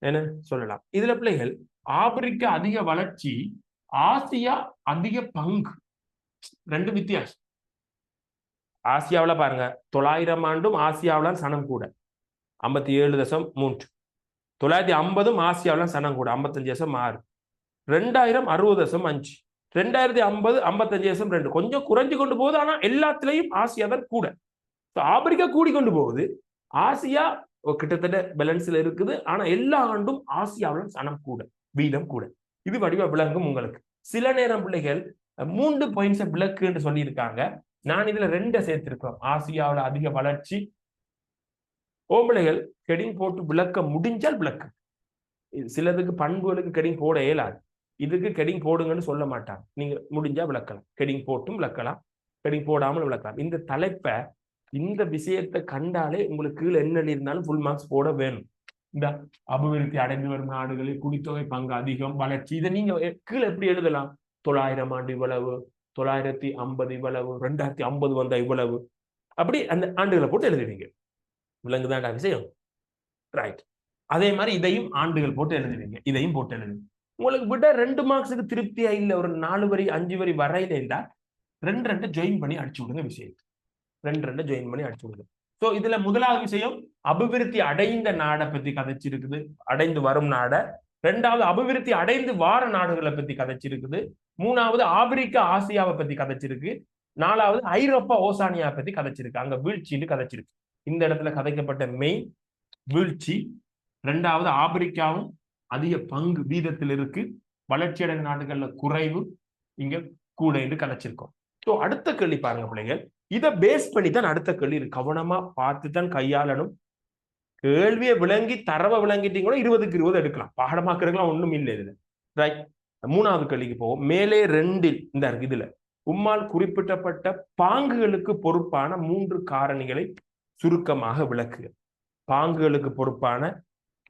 A: என்ன சொல்லலாம். இதுல பிள்ளைகள் ஆப்பிரிக்கா அதிக வளர்ச்சி, ஆசியா அதிக பங்கு, ரெண்டு வித்தியாசம். ஆசியாவில் பாருங்க, 900 ஆண்டும் ஆசியாவில் சனம் கூட 57.3, 950 ஆசியாவில் சனம் கூட 55.6, 2000 60.5, 2050 55.2. கொஞ்சம் குறைஞ்சு கொண்டு போகுது, ஆனா எல்லாத்திலையும் ஆசியா தான் கூட. ஆப்பிரிக்கா கூடிக்கொண்டு போகுது, ஆசியா கிட்டத்தட்ட பேலன்ஸ்ல இருக்குது, ஆனா எல்லா ஆண்டும் ஆசியாவில் சனம் கூட, வீதம் கூட. இது வடிவ விளங்கும் உங்களுக்கு. சில நேரம் பிள்ளைகள் 3 பாயிண்ட்ஸ் விளக்குன்னு சொல்லியிருக்காங்க. நான் இதுல 2 சேர்த்திருக்கோம். ஆசியாவில் அதிக வளர்ச்சி. ஓம்பிள்ளைகள் கெடிங் போட்டு விளக்க முடிஞ்சால் விளக்கு. சிலதுக்கு பண்புகளுக்கு கெடிங் போட இயலாது. இதுக்கு கெடிங் போடுங்கன்னு சொல்ல மாட்டாங்க. நீங்க முடிஞ்சா விளக்கலாம், கெடிங் போட்டும் விளக்கலாம், கெடிங் போடாமல் விளக்கலாம். இந்த தலைப்பை, இந்த விஷயத்தை கண்டாலே உங்களுக்கு கீழே என்ன இருந்தாலும் ஃபுல் மார்க்ஸ் போட வேணும். இந்த அபிவிருத்தி அடைந்து வரும் நாடுகளில் குடித்தொகை பங்கு அதிகம், வளர்ச்சி, இதை நீங்க கீழே எப்படி எழுதலாம்? 900 ஆண்டு இவ்வளவு, 950 இவ்வளவு, 2050 வந்த இவ்வளவு, அப்படி அந்த ஆண்டுகளை போட்டு எழுதுவீங்க. விலங்குதான்டா விஷயம். ரைட். அதே மாதிரி இதையும் ஆண்டுகள் போட்டு எழுதுவீங்க, இதையும் போட்டு எழுதுவீங்க. உங்களுக்கு விட 2 மார்க்ஸுக்கு திருப்தியா இல்லை, ஒரு 4 வரி 5 வரி வரையில இருந்தா 2 ஜாயின் பண்ணி அடிச்சு விடுங்க விஷயத்தை. 2 ஜாயின் பண்ணி அடிச்சு விடுங்க. ஸோ இதுல முதலாவது விஷயம் அபிவிருத்தி அடைந்த நாடை பத்தி கதைச்சிருக்குது, அடைந்து வரும் நாடை. 2வது அபிவிருத்தி அடைந்து வார நாடுகளை பத்தி கதைச்சிருக்குது. 3வது ஆப்பிரிக்கா ஆசியாவை பத்தி கதைச்சிருக்கு. 4வது ஐரோப்பா ஓசானியா பத்தி கதைச்சிருக்கு, அங்க வீழ்ச்சின்னு கதைச்சிருக்கு. இந்த இடத்துல கதைக்கப்பட்ட மெயின் வீழ்ச்சி. 2வது ஆப்பிரிக்காவும் அதிக பங்கு வீதத்தில் இருக்கு, வளர்ச்சி அடைந்த நாடுகள்ல குறைவு, இங்க கூட என்று கதைச்சிருக்கோம். ஸோ அடுத்த கேள்வி பாருங்க பிள்ளைகள், இதை பேஸ் பண்ணி தான் அடுத்த கேள்வி. கவனமா பார்த்து தான் கையாளணும். கேள்வியை விளங்கி தரவை விளங்கிட்டீங்கன்னா 20க்கு 20 எடுக்கலாம், பாடமாக்குறதுலாம் ஒண்ணும் இல்லை இதுல. ரைட். 3வது கேள்விக்கு போவோம். மேலே 2இல் இந்த இதுல உம்மால் குறிப்பிட்டப்பட்ட பாங்குகளுக்கு பொறுப்பான 3 காரணிகளை சுருக்கமாக விளக்குக. பாங்குகளுக்கு பொறுப்பான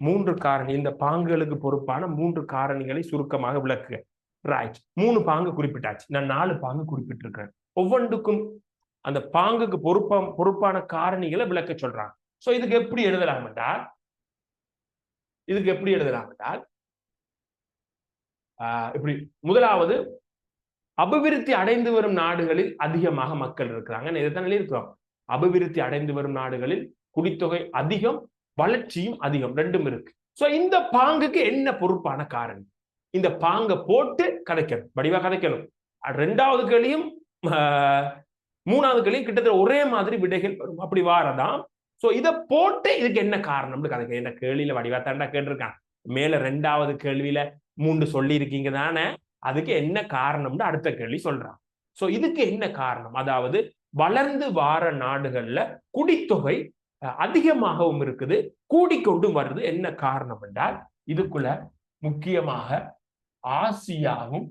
A: 3 காரணி, இந்த பாங்குகளுக்கு பொறுப்பான 3 காரணிகளை சுருக்கமாக விளக்குக. ரைட், 3 பாங்கு குறிப்பிட்டாச்சு. நான் 4 பாங்கு குறிப்பிட்டிருக்கிறேன். ஒவ்வொன்றுக்கும் அந்த பாங்குக்கு பொறுப்பான காரணிகளை விளக்க சொல்றாங்க. சோ இதுக்கு எப்படி எழுதலாம் என்றால் இப்படி முதலாவது, அபிவிருத்தி அடைந்து வரும் நாடுகளில் அதிகமாக மக்கள் இருக்கிறாங்க. இதைத்தான் இருக்கிறோம். அபிவிருத்தி அடைந்து வரும் நாடுகளில் குடித்தொகை அதிகம், வளர்ச்சியும் அதிகம், ரெண்டும் இருக்கு. சோ இந்த பாங்குக்கு என்ன பொறுப்பான காரணம்? இந்த பாங்க போட்டு கதைக்கணும், வடிவா கதைக்கணும். ரெண்டாவது கேள்வியும் மூணாவது கேள்வியும் கிட்டத்தட்ட ஒரே மாதிரி விடைகள் வரும். அப்படி வாரதான். சோ இதை போட்டு இதுக்கு என்ன காரணம்னு கதைக்க. என்ன கேள்வியில வடிவா தாண்டா கேட்டிருக்கான். மேல 2வது கேள்வியில 3 சொல்லி இருக்கீங்க தானே, அதுக்கு என்ன காரணம்னு அடுத்த கேள்வி சொல்றான். சோ இதுக்கு என்ன காரணம்? அதாவது வளர்ந்து வார நாடுகள்ல குடித்தொகை அதிகமாகவும் இருக்குது, கூடிக்கொண்டும் வருது. என்ன காரணம் என்றால் இதுக்குள்ள முக்கியமாக ஆசியாவும்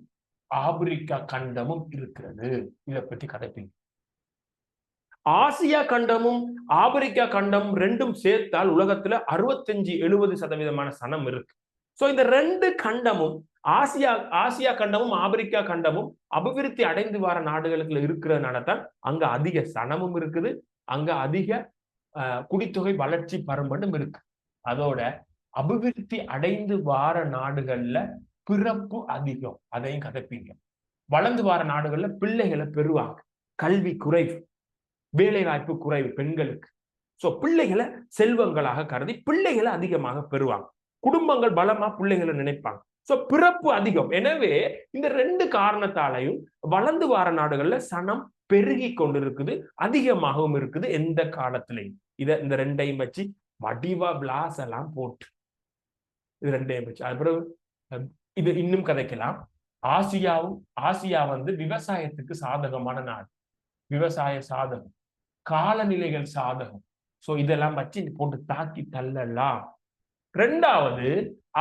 A: ஆப்பிரிக்கா கண்டமும் இருக்கிறது. இதை பற்றி கதைப்பீங்க. ஆசியா கண்டமும் ஆப்பிரிக்கா கண்டமும் ரெண்டும் சேர்த்தால் உலகத்துல 65-70% சனம் இருக்கு. சோ இந்த 2 கண்டமும் ஆசியா கண்டமும் ஆப்பிரிக்கா கண்டமும் அபிவிருத்தி அடைந்து வர நாடுகளுக்குள்ள இருக்கிறதுனால தான் அங்க அதிக சனமும் இருக்குது, அங்க அதிக குடித்தொகை வளர்ச்சி பரம்பலும் இருக்கு. அதோட அபிவிருத்தி அடைந்து வார நாடுகள்ல பிறப்பு அதிகம், அதையும் கதைப்பீங்க. வளர்ந்து வார நாடுகள்ல பிள்ளைகளை பெறுவாங்க, கல்வி குறைவு, வேலை வாய்ப்பு குறைவு பெண்களுக்கு. சோ பிள்ளைகளை செல்வங்களாக கருதி பிள்ளைகளை அதிகமாக பெறுவாங்க, குடும்பங்கள் பலமா பிள்ளைகளை நினைப்பாங்க. சோ பிறப்பு அதிகம். எனவே இந்த 2 காரணத்தாலையும் வளர்ந்து வார நாடுகள்ல சனம் பெருகி கொண்டிருக்குது, அதிகமாகவும் இருக்குது எந்த காலத்திலையும். இந்த 2ஐயும் வச்சு வடிவா பிளாஸ் எல்லாம் போட்டு இது 2ஐயும் வச்சு அப்புறம் இது இன்னும் கதைக்கலாம். ஆசியா வந்து விவசாயத்துக்கு சாதகமான நாடு, விவசாய சாதகம், காலநிலைகள் சாதகம். சோ இதெல்லாம் வச்சு போட்டு தாக்கி தள்ளலாம். 2வது,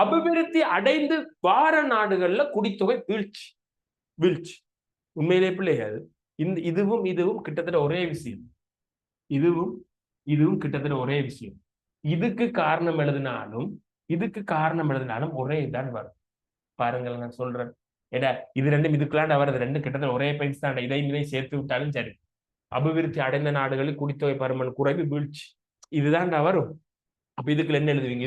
A: அபிவிருத்தி அடைந்து வார நாடுகள்ல குடித்தொகை வீழ்ச்சி. உண்மையிலே பிள்ளைகள் இதுவும் கிட்டத்தட்ட ஒரே விஷயம். இதுவும் கிட்டத்தட்ட ஒரே விஷயம். இதுக்கு காரணம் எழுதினாலும் ஒரே தான் வரும். பாருங்கள், நான் சொல்றேன். ஏடா இது ரெண்டும் இதுக்குள்ளாண்ட வருது, 2 கிட்டத்தட்ட ஒரே பயிற்சி தான். இதையும் சேர்த்து விட்டாலும் சரி. அபிவிருத்தி அடைந்த நாடுகளில் குடித்தொகை பருமன் குறைவு வீழ்ச்சி, இதுதான்டா வரும். அப்ப இதுக்குள்ள என்ன எழுதுவீங்க?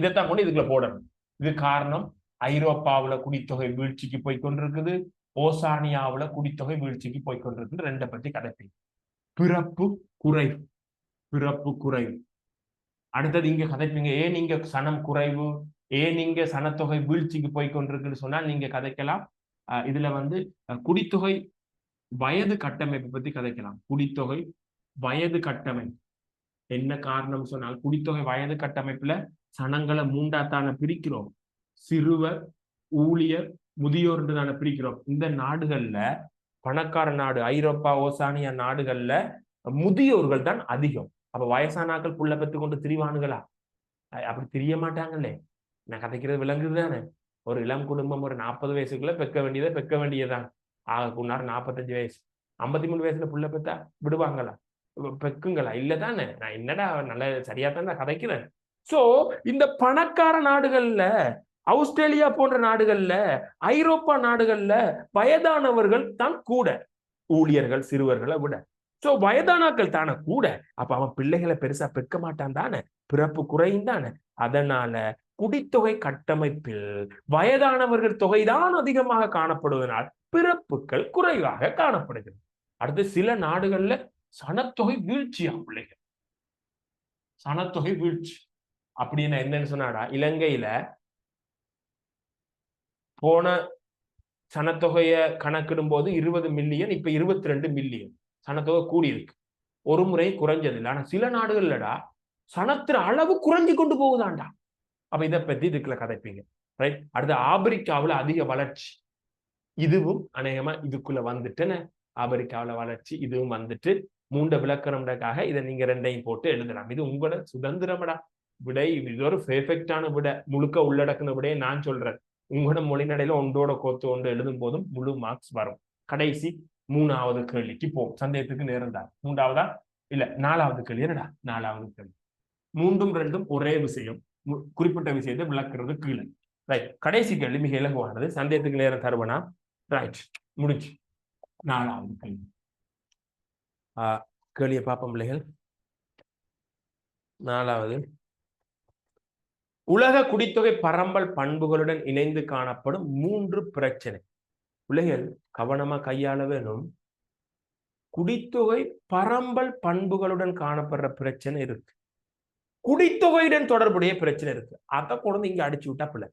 A: இதைத்தான் கொண்டு இதுக்குள்ள போடணும். இது காரணம் ஐரோப்பாவுல குடித்தொகை வீழ்ச்சிக்கு போய்கொண்டிருக்குது, ஓசானியாவுல குடித்தொகை வீழ்ச்சிக்கு போய்கொண்டிருக்குது. 2 பத்தி கதைப்பீங்க. பிறப்பு குறைவு. அடுத்தது இங்க கதைப்பீங்க. ஏன் நீங்க சனம் குறைவு, ஏன் நீங்க சனத்தொகை வீழ்ச்சிக்கு போய்கொண்டிருக்குன்னு சொன்னால் நீங்க கதைக்கலாம். இதுல வந்து குடித்தொகை வயது கட்டமைப்பு பத்தி கதைக்கலாம். குடித்தொகை வயது கட்டமைப்பு என்ன காரணம் சொன்னால், குடித்தொகை வயது கட்டமைப்புல சனங்களை 3ஆத்தான பிரிக்கிறோம். சிறுவர், ஊழியர், முதியோர் தானே பிரிக்கிறோம். இந்த நாடுகள்ல, பணக்கார நாடு ஐரோப்பா ஓசானியா நாடுகள்ல முதியோர்கள் தான் அதிகம். அப்ப வயசானாக்கள் புள்ள பெற்று கொண்டு திரிவானுங்களா? அப்படி தெரிய மாட்டாங்களே. நான் கதைக்கிறது விளங்குது தானே. ஒரு இளம் குடும்பம் ஒரு 40 வயசுக்குள்ள பெக்க வேண்டியதான். ஆகுனார் 45 வயசு, 53 வயசுல புள்ள பெத்தா விடுவாங்களா? பெக்குங்களா? இல்லதானே. நான் என்னடா நல்ல சரியா தான் கதைக்கிறேன். சோ இந்த பணக்கார நாடுகள்ல, ஆஸ்திரேலியா போன்ற நாடுகள்ல, ஐரோப்பா நாடுகள்ல வயதானவர்கள் தான் கூட, ஊழியர்கள் சிறுவர்களை விட. சோ வயதானாக்கள் தானே கூட. அப்ப அவன் பிள்ளைகளை பெருசா பெக்க மாட்டான் தானே, பிறப்பு குறையும் தானே. அதனால குடித்தொகை கட்டமைப்பில் வயதானவர்கள் தொகைதான் அதிகமாக காணப்படுவதனால் பிறப்புகள் குறைவாக காணப்படுகிறது. அடுத்து சில நாடுகள்ல சனத்தொகை வீழ்ச்சியா பிள்ளைகள், சனத்தொகை வீழ்ச்சி. அப்படின்னு என்னன்னு சொன்னாடா, இலங்கையில போன சனத்தொகைய கணக்கிடும் போது 20 மில்லியன், இப்ப 22 மில்லியன் சனத்தொகை கூடி இருக்கு. ஒரு முறை குறைஞ்சது இல்லை. ஆனா சில நாடுகள்லடா சனத்திர அளவு குறைஞ்சு கொண்டு போகுதாண்டா. அப்ப இதை பத்தி இதுக்குள்ள கதைப்பீங்க. ரைட். அடுத்து ஆப்பிரிக்காவுல அதிக வளர்ச்சி, இதுவும் அநேகமா இதுக்குள்ள வந்துட்டுன்னு. ஆப்பிரிக்காவுல வளர்ச்சி இதுவும் வந்துட்டு 3 விளக்கணம்காக இதை நீங்க 2ஐயும் போட்டு எழுதலாம். இது உங்களோட சுதந்திரமடா. விடை இது ஒரு பெர்ஃபெக்டான விடை, முழுக்க உள்ளடக்கின விடையை நான் சொல்றேன். உங்களோட மொழிநடையில ஒன்றோட கோத்து ஒன்று எழுதும் போதும் முழு மார்க்ஸ் வரும். கடைசி 3வது கேள்விக்கு போகும். சந்தேகத்துக்கு நேரம் தான். 3ஆவதா இல்ல 4வது கேள்வி. என்னடா 4வது கேள்வி? 3ம் 2ம் ஒரே விஷயம், குறிப்பிட்ட விஷயத்தை விளக்குறது கீழே. ரைட், கடைசி கேள்வி மிக இலகுவானது, சந்தேகத்துக்கு நேரம் தருவனா? ரைட், முடிஞ்சு. 4வது கேள்வி. கேள்வியை பார்ப்போம் பிள்ளைகள். 4வது, உலக குடித்தொகை பரம்பல் பண்புகளுடன் இணைந்து காணப்படும் 3 பிரச்சனை. பிள்ளைகள் கவனமா கையாள வேணும். குடித்தொகை பரம்பல் பண்புகளுடன் காணப்படுற பிரச்சனை இருக்கு, குடித்தொகையுடன் தொடர்புடைய பிரச்சனை இருக்கு. அதை கொண்டு இங்க அடிச்சு விட்டா பிள்ளை.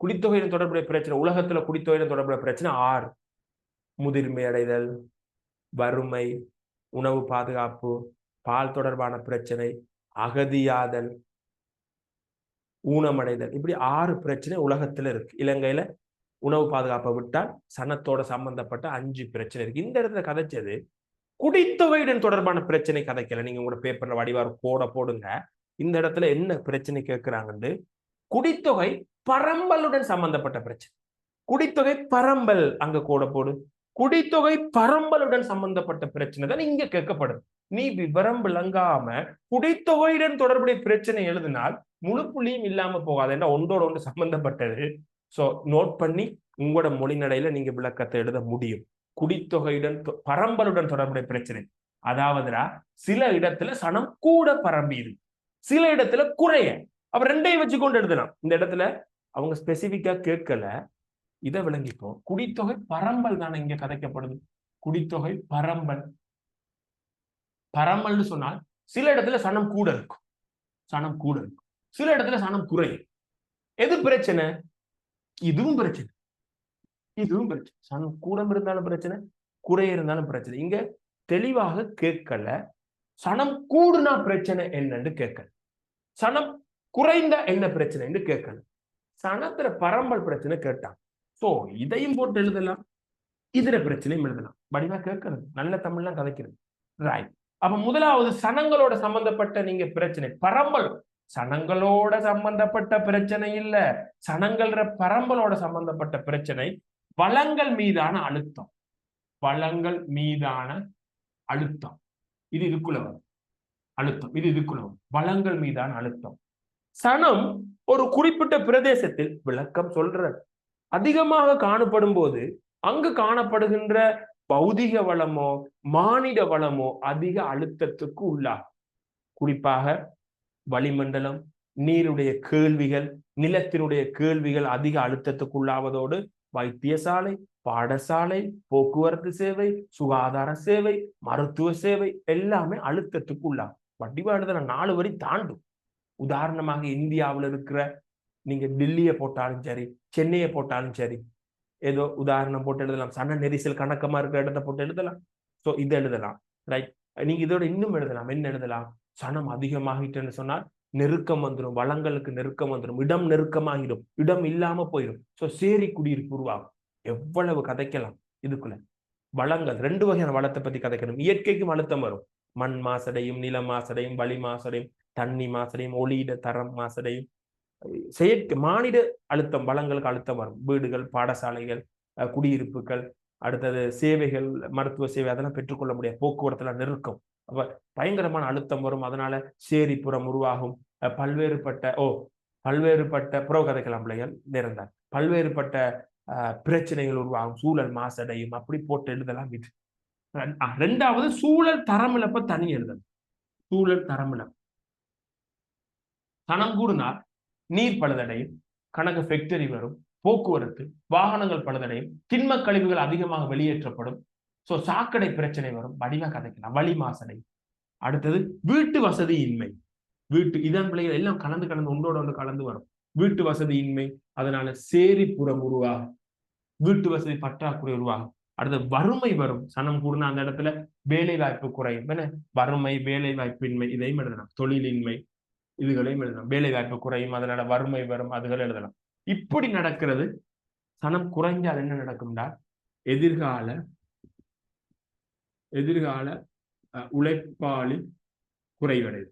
A: குடித்தொகையுடன் தொடர்புடைய பிரச்சனை, உலகத்துல குடித்தொகையுடன் தொடர்புடைய பிரச்சனை 6: முதிர்மை அடைதல், வறுமை, உணவு பாதுகாப்பு, பால் தொடர்பான பிரச்சனை, அகதியாதல், ஊனமடைதல். இப்படி 6 பிரச்சனை உலகத்துல இருக்கு. இலங்கையில உணவு பாதுகாப்பை விட்டால் சனத்தோட சம்பந்தப்பட்ட 5 பிரச்சனை இருக்கு. இந்த இடத்துல கதைச்சது குடித்தொகையுடன் தொடர்பான பிரச்சனை கதைக்கல. நீங்க உங்களோட பேப்பர்ல வடிவார் கோட போடுங்க. இந்த இடத்துல என்ன பிரச்சனை கேட்கிறாங்கன்னு, குடித்தொகை பரம்பலுடன் சம்பந்தப்பட்ட பிரச்சனை. குடித்தொகை பரம்பல் அங்க கோட போடு. குடித்தொகை பரம்பலுடன் சம்பந்தப்பட்ட பிரச்சனை தான் இங்க கேட்கப்படுது. நீ விவரம் விளங்காம குடித்தொகையுடன் தொடர்புடைய பிரச்சனை எழுதினால் முழு புள்ளியும் இல்லாம போகாது. ஏன்னா ஒன்றோட ஒன்று சம்பந்தப்பட்டது. சோ நோட் பண்ணி உங்களோட மொழிநடையில நீங்க விளக்கத்தை எழுத முடியும். குடித்தொகையுடன் பரம்பலுடன் தொடர்புடைய பிரச்சனை, அதாவதுடா சில இடத்துல சனம் கூட பரம்பிது, சில இடத்துல குறைய. அப்ப ரெண்டையும் வச்சு கொண்டு எழுதலாம். இந்த இடத்துல அவங்க ஸ்பெசிபிக்கா கேட்கல, இதை விளங்கிப்போம். குடித்தொகை பரம்பல் தானே இங்க கதைக்கப்படுது. குடித்தொகை பரம்பல். பரம்பல்னு சொன்னால் சில இடத்துல சனம் கூட இருக்கும், சனம் கூட இருக்கும், சில இடத்துல சனம் குறையும். எது பிரச்சனை? இதுவும் பிரச்சனை, இதுவும் பிரச்சனை. சனம் கூட இருந்தாலும் பிரச்சனை, குறைய இருந்தாலும் பிரச்சனை. இங்க தெளிவாக கேட்கல. சனம் கூடுனா பிரச்சனை என்னன்னு கேட்கல, சனம் குறைந்த என்ன பிரச்சனை என்று கேட்கல. சனத்துல பரம்பல் பிரச்சனை கேட்டான். சோ இதையும் போட்டு எழுதலாம், இதர பிரச்சனையும் எழுதலாம். வடிவா கேட்கறது, நல்ல தமிழ்லாம் கதைக்கிறது. ரைட். அப்ப முதலாவது சனங்களோட சம்பந்தப்பட்ட நீங்க பிரச்சனை பரம்பல். சனங்களோட சம்பந்தப்பட்ட பிரச்சனை இல்ல, சனங்கள பரம்பலோட சம்பந்தப்பட்ட பிரச்சனை வளங்கள் மீதான அழுத்தம். வளங்கள் மீதான அழுத்தம், இது இதுக்குள்ள வரும். அழுத்தம் இது இதுக்குள்ள வரும். வளங்கள் மீதான அழுத்தம். சனம் ஒரு குறிப்பிட்ட பிரதேசத்தில், விளக்கம் சொல்ற, அதிகமாக காணப்படும் போது அங்கு காணப்படுகின்ற பௌதிக வளமோ மானிட வளமோ அதிக அழுத்தத்துக்கு உள்ளாகும். குறிப்பாக வளிமண்டலம், நீருடைய கேள்விகள், நிலத்தினுடைய கேள்விகள் அதிக அழுத்தத்துக்கு உள்ளாவதோடு வைத்தியசாலை, பாடசாலை, போக்குவரத்து சேவை, சுகாதார சேவை, மருத்துவ சேவை எல்லாமே அழுத்தத்துக்கு உள்ளாகும். வடிவாடுதல 4 வரி தாண்டும். உதாரணமாக இந்தியாவில் இருக்கிற நீங்க டெல்லியை போட்டாலும் சரி, சென்னையை போட்டாலும் சரி, ஏதோ உதாரணம் போட்டு எழுதலாம். சன நெரிசல் கணக்கமா இருக்கிற இடத்தை போட்டு எழுதலாம். சோ இதை எழுதலாம். ரைட். நீங்க இதோட இன்னும் எழுதலாம். என்ன எழுதலாம்? சனம் அதிகமாகிட்டுன்னு சொன்னால் நெருக்கம் வந்துடும், வளங்களுக்கு நெருக்கம் வந்துடும், இடம் நெருக்கமாகிடும், இடம் இல்லாம போயிடும். சோ சேரி குடியிருப்பு உருவாகும். எவ்வளவு கதைக்கலாம் இதுக்குள்ள. வளங்கள் 2 வகையான வளத்தை பத்தி கதைக்கணும். இயற்கைக்கும் அழுத்தம் வரும். மண் மாசடையும், நில மாசடையும், வளி மாசடையும், தண்ணி மாசடையும், ஒளியிட தரம் மாசடையும். செயற்கை மானிட அழுத்தம், வளங்களுக்கு அழுத்தம் வரும். வீடுகள், பாடசாலைகள், குடியிருப்புகள், அடுத்தது சேவைகள், மருத்துவ சேவை அதெல்லாம் பெற்றுக்கொள்ள முடியாது. போக்குவரத்துல நெருக்கம், அப்ப பயங்கரமான அழுத்தம் வரும். அதனால சேரிப்புறம் உருவாகும். பல்வேறுபட்ட புறவு கதைக்கலாம் பிள்ளைகள் நேர்ந்தார். பல்வேறுபட்ட பிரச்சனைகள் உருவாகும். சூழல் மாசடையும். அப்படி போட்டு எழுதலாம். வீட்டு 2வது சூழல் தரமிழப்ப தனி எழுதல். சூழல் தரமிழப்பு. சனம் கூடுனா நீர் பழுதடையும், கணக்கு ஃபேக்டரி வரும், போக்குவரத்து வாகனங்கள் பழுதடையும், திண்ம கழிவுகள் அதிகமாக வெளியேற்றப்படும். சோ சாக்கடை பிரச்சனை வரும். வடிவா கதைக்கலாம். வளி மாசடையும். அடுத்தது வீட்டு வசதி இன்மை. இதன் பிள்ளைகள் எல்லாம் கலந்து ஒன்றோட ஒன்று கலந்து வரும். வீட்டு வசதி இன்மை, அதனால சேரிப்புறம் உருவாகும், வீட்டு வசதி பற்றாக்குறை உருவாகும். அடுத்து வறுமை வரும். சனம் கூடுனா அந்த இடத்துல வேலை வாய்ப்பு குறையும். என்ன வறுமை, வேலை வாய்ப்பின்மை, இதையும் எழுதலாம். தொழிலின்மை, இதுகளையும் எழுதலாம். வேலை வாய்ப்பு குறையும், அதனால வறுமை வரும், அதுகளை எழுதலாம். இப்படி நடக்கிறது. சனம் குறைஞ்சால் என்ன நடக்கும்டா, எதிர்கால உழைப்பாளி குறைவடைது.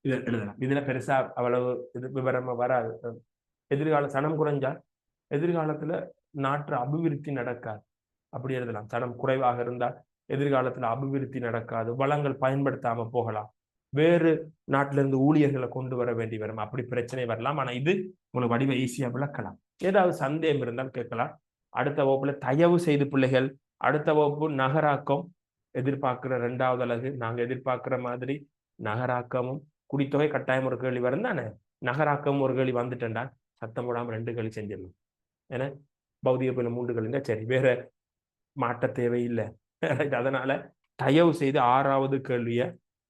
A: இதை எழுதலாம். இதுல பெருசா அவ்வளவு இது விவரமா வராது. எதிர்கால சனம் குறைஞ்சால் எதிர்காலத்துல நாட்டு அபிவிருத்தி நடக்காது. அப்படி எழுதலாம். சனம் குறைவாக இருந்தால் எதிர்காலத்துல அபிவிருத்தி நடக்காது, வளங்கள் பயன்படுத்தாம போகலாம். வேறு நாட்டில இருந்து ஊழியர்களை கொண்டு வர வேண்டி வரும். அப்படி பிரச்சனை வரலாம். ஆனா இது உங்களுக்கு வடிவ ஈஸியா விளக்கலாம். ஏதாவது சந்தேகம் இருந்தால் கேட்கலாம். அடுத்த வகுப்புல தயவு செய்து பிள்ளைகள், அடுத்த வகுப்பு நகராக்கம் எதிர்பார்க்கிற 2வது அலகு நாங்க எதிர்பார்க்கிற மாதிரி நகராக்கமும் குடித்தொகை கட்டாயம் ஒரு கேள்வி வரும் தானே. நகராக்கம் ஒரு கேள்வி வந்துட்டேன்டா சத்தம் போடாம 2 கேள்வி செஞ்சிடணும். ஏன்னா பௌதிக பிள்ளை 3 கேள்விங்க சரி வேற மாட்ட தேவையில்லை. அதனால தயவு செய்து 6வது கேள்விய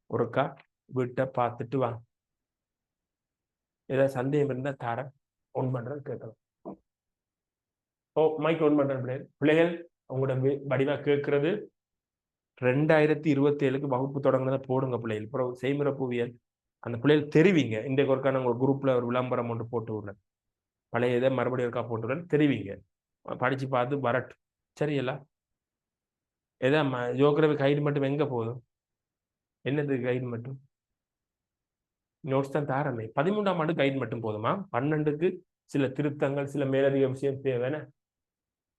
A: ஒருக்கா வீட்டை பார்த்துட்டு வாங்க. ஏதாவது சந்தேகம் இருந்தா தாரேன் ஒன் பண்றது கேட்கலாம். ஓ மைக் ஒன் பண்றேன் பிள்ளைகள் உங்களோட வடிவா கேட்கறது 2027க்கு வகுப்பு தொடங்குனதை போடுங்க பிள்ளைகள். அப்புறம் செய்முறை புவியியல் அந்த பிள்ளைகள் தெரிவிங்க. இன்றைக்கு ஒருக்கா உங்க குரூப்ல ஒரு விளம்பரம் ஒன்று போட்டு விடுறேன். பழைய இதை மறுபடியும் ஒருக்கா போட்டு விடுறேன் தெரிவிங்க. படிச்சு பார்த்து வரட்டும். சரியில்ல ஏதா ஜோகிரபி கைடு மட்டும் எங்க போதும்? என்னது கைடு மட்டும்? நோட்ஸ் தான் தாரமே. 13ஆம் ஆண்டு கைடு மட்டும் போதுமா? 12க்கு சில திருத்தங்கள் சில மேலதிக விஷயம் தேவைன்னு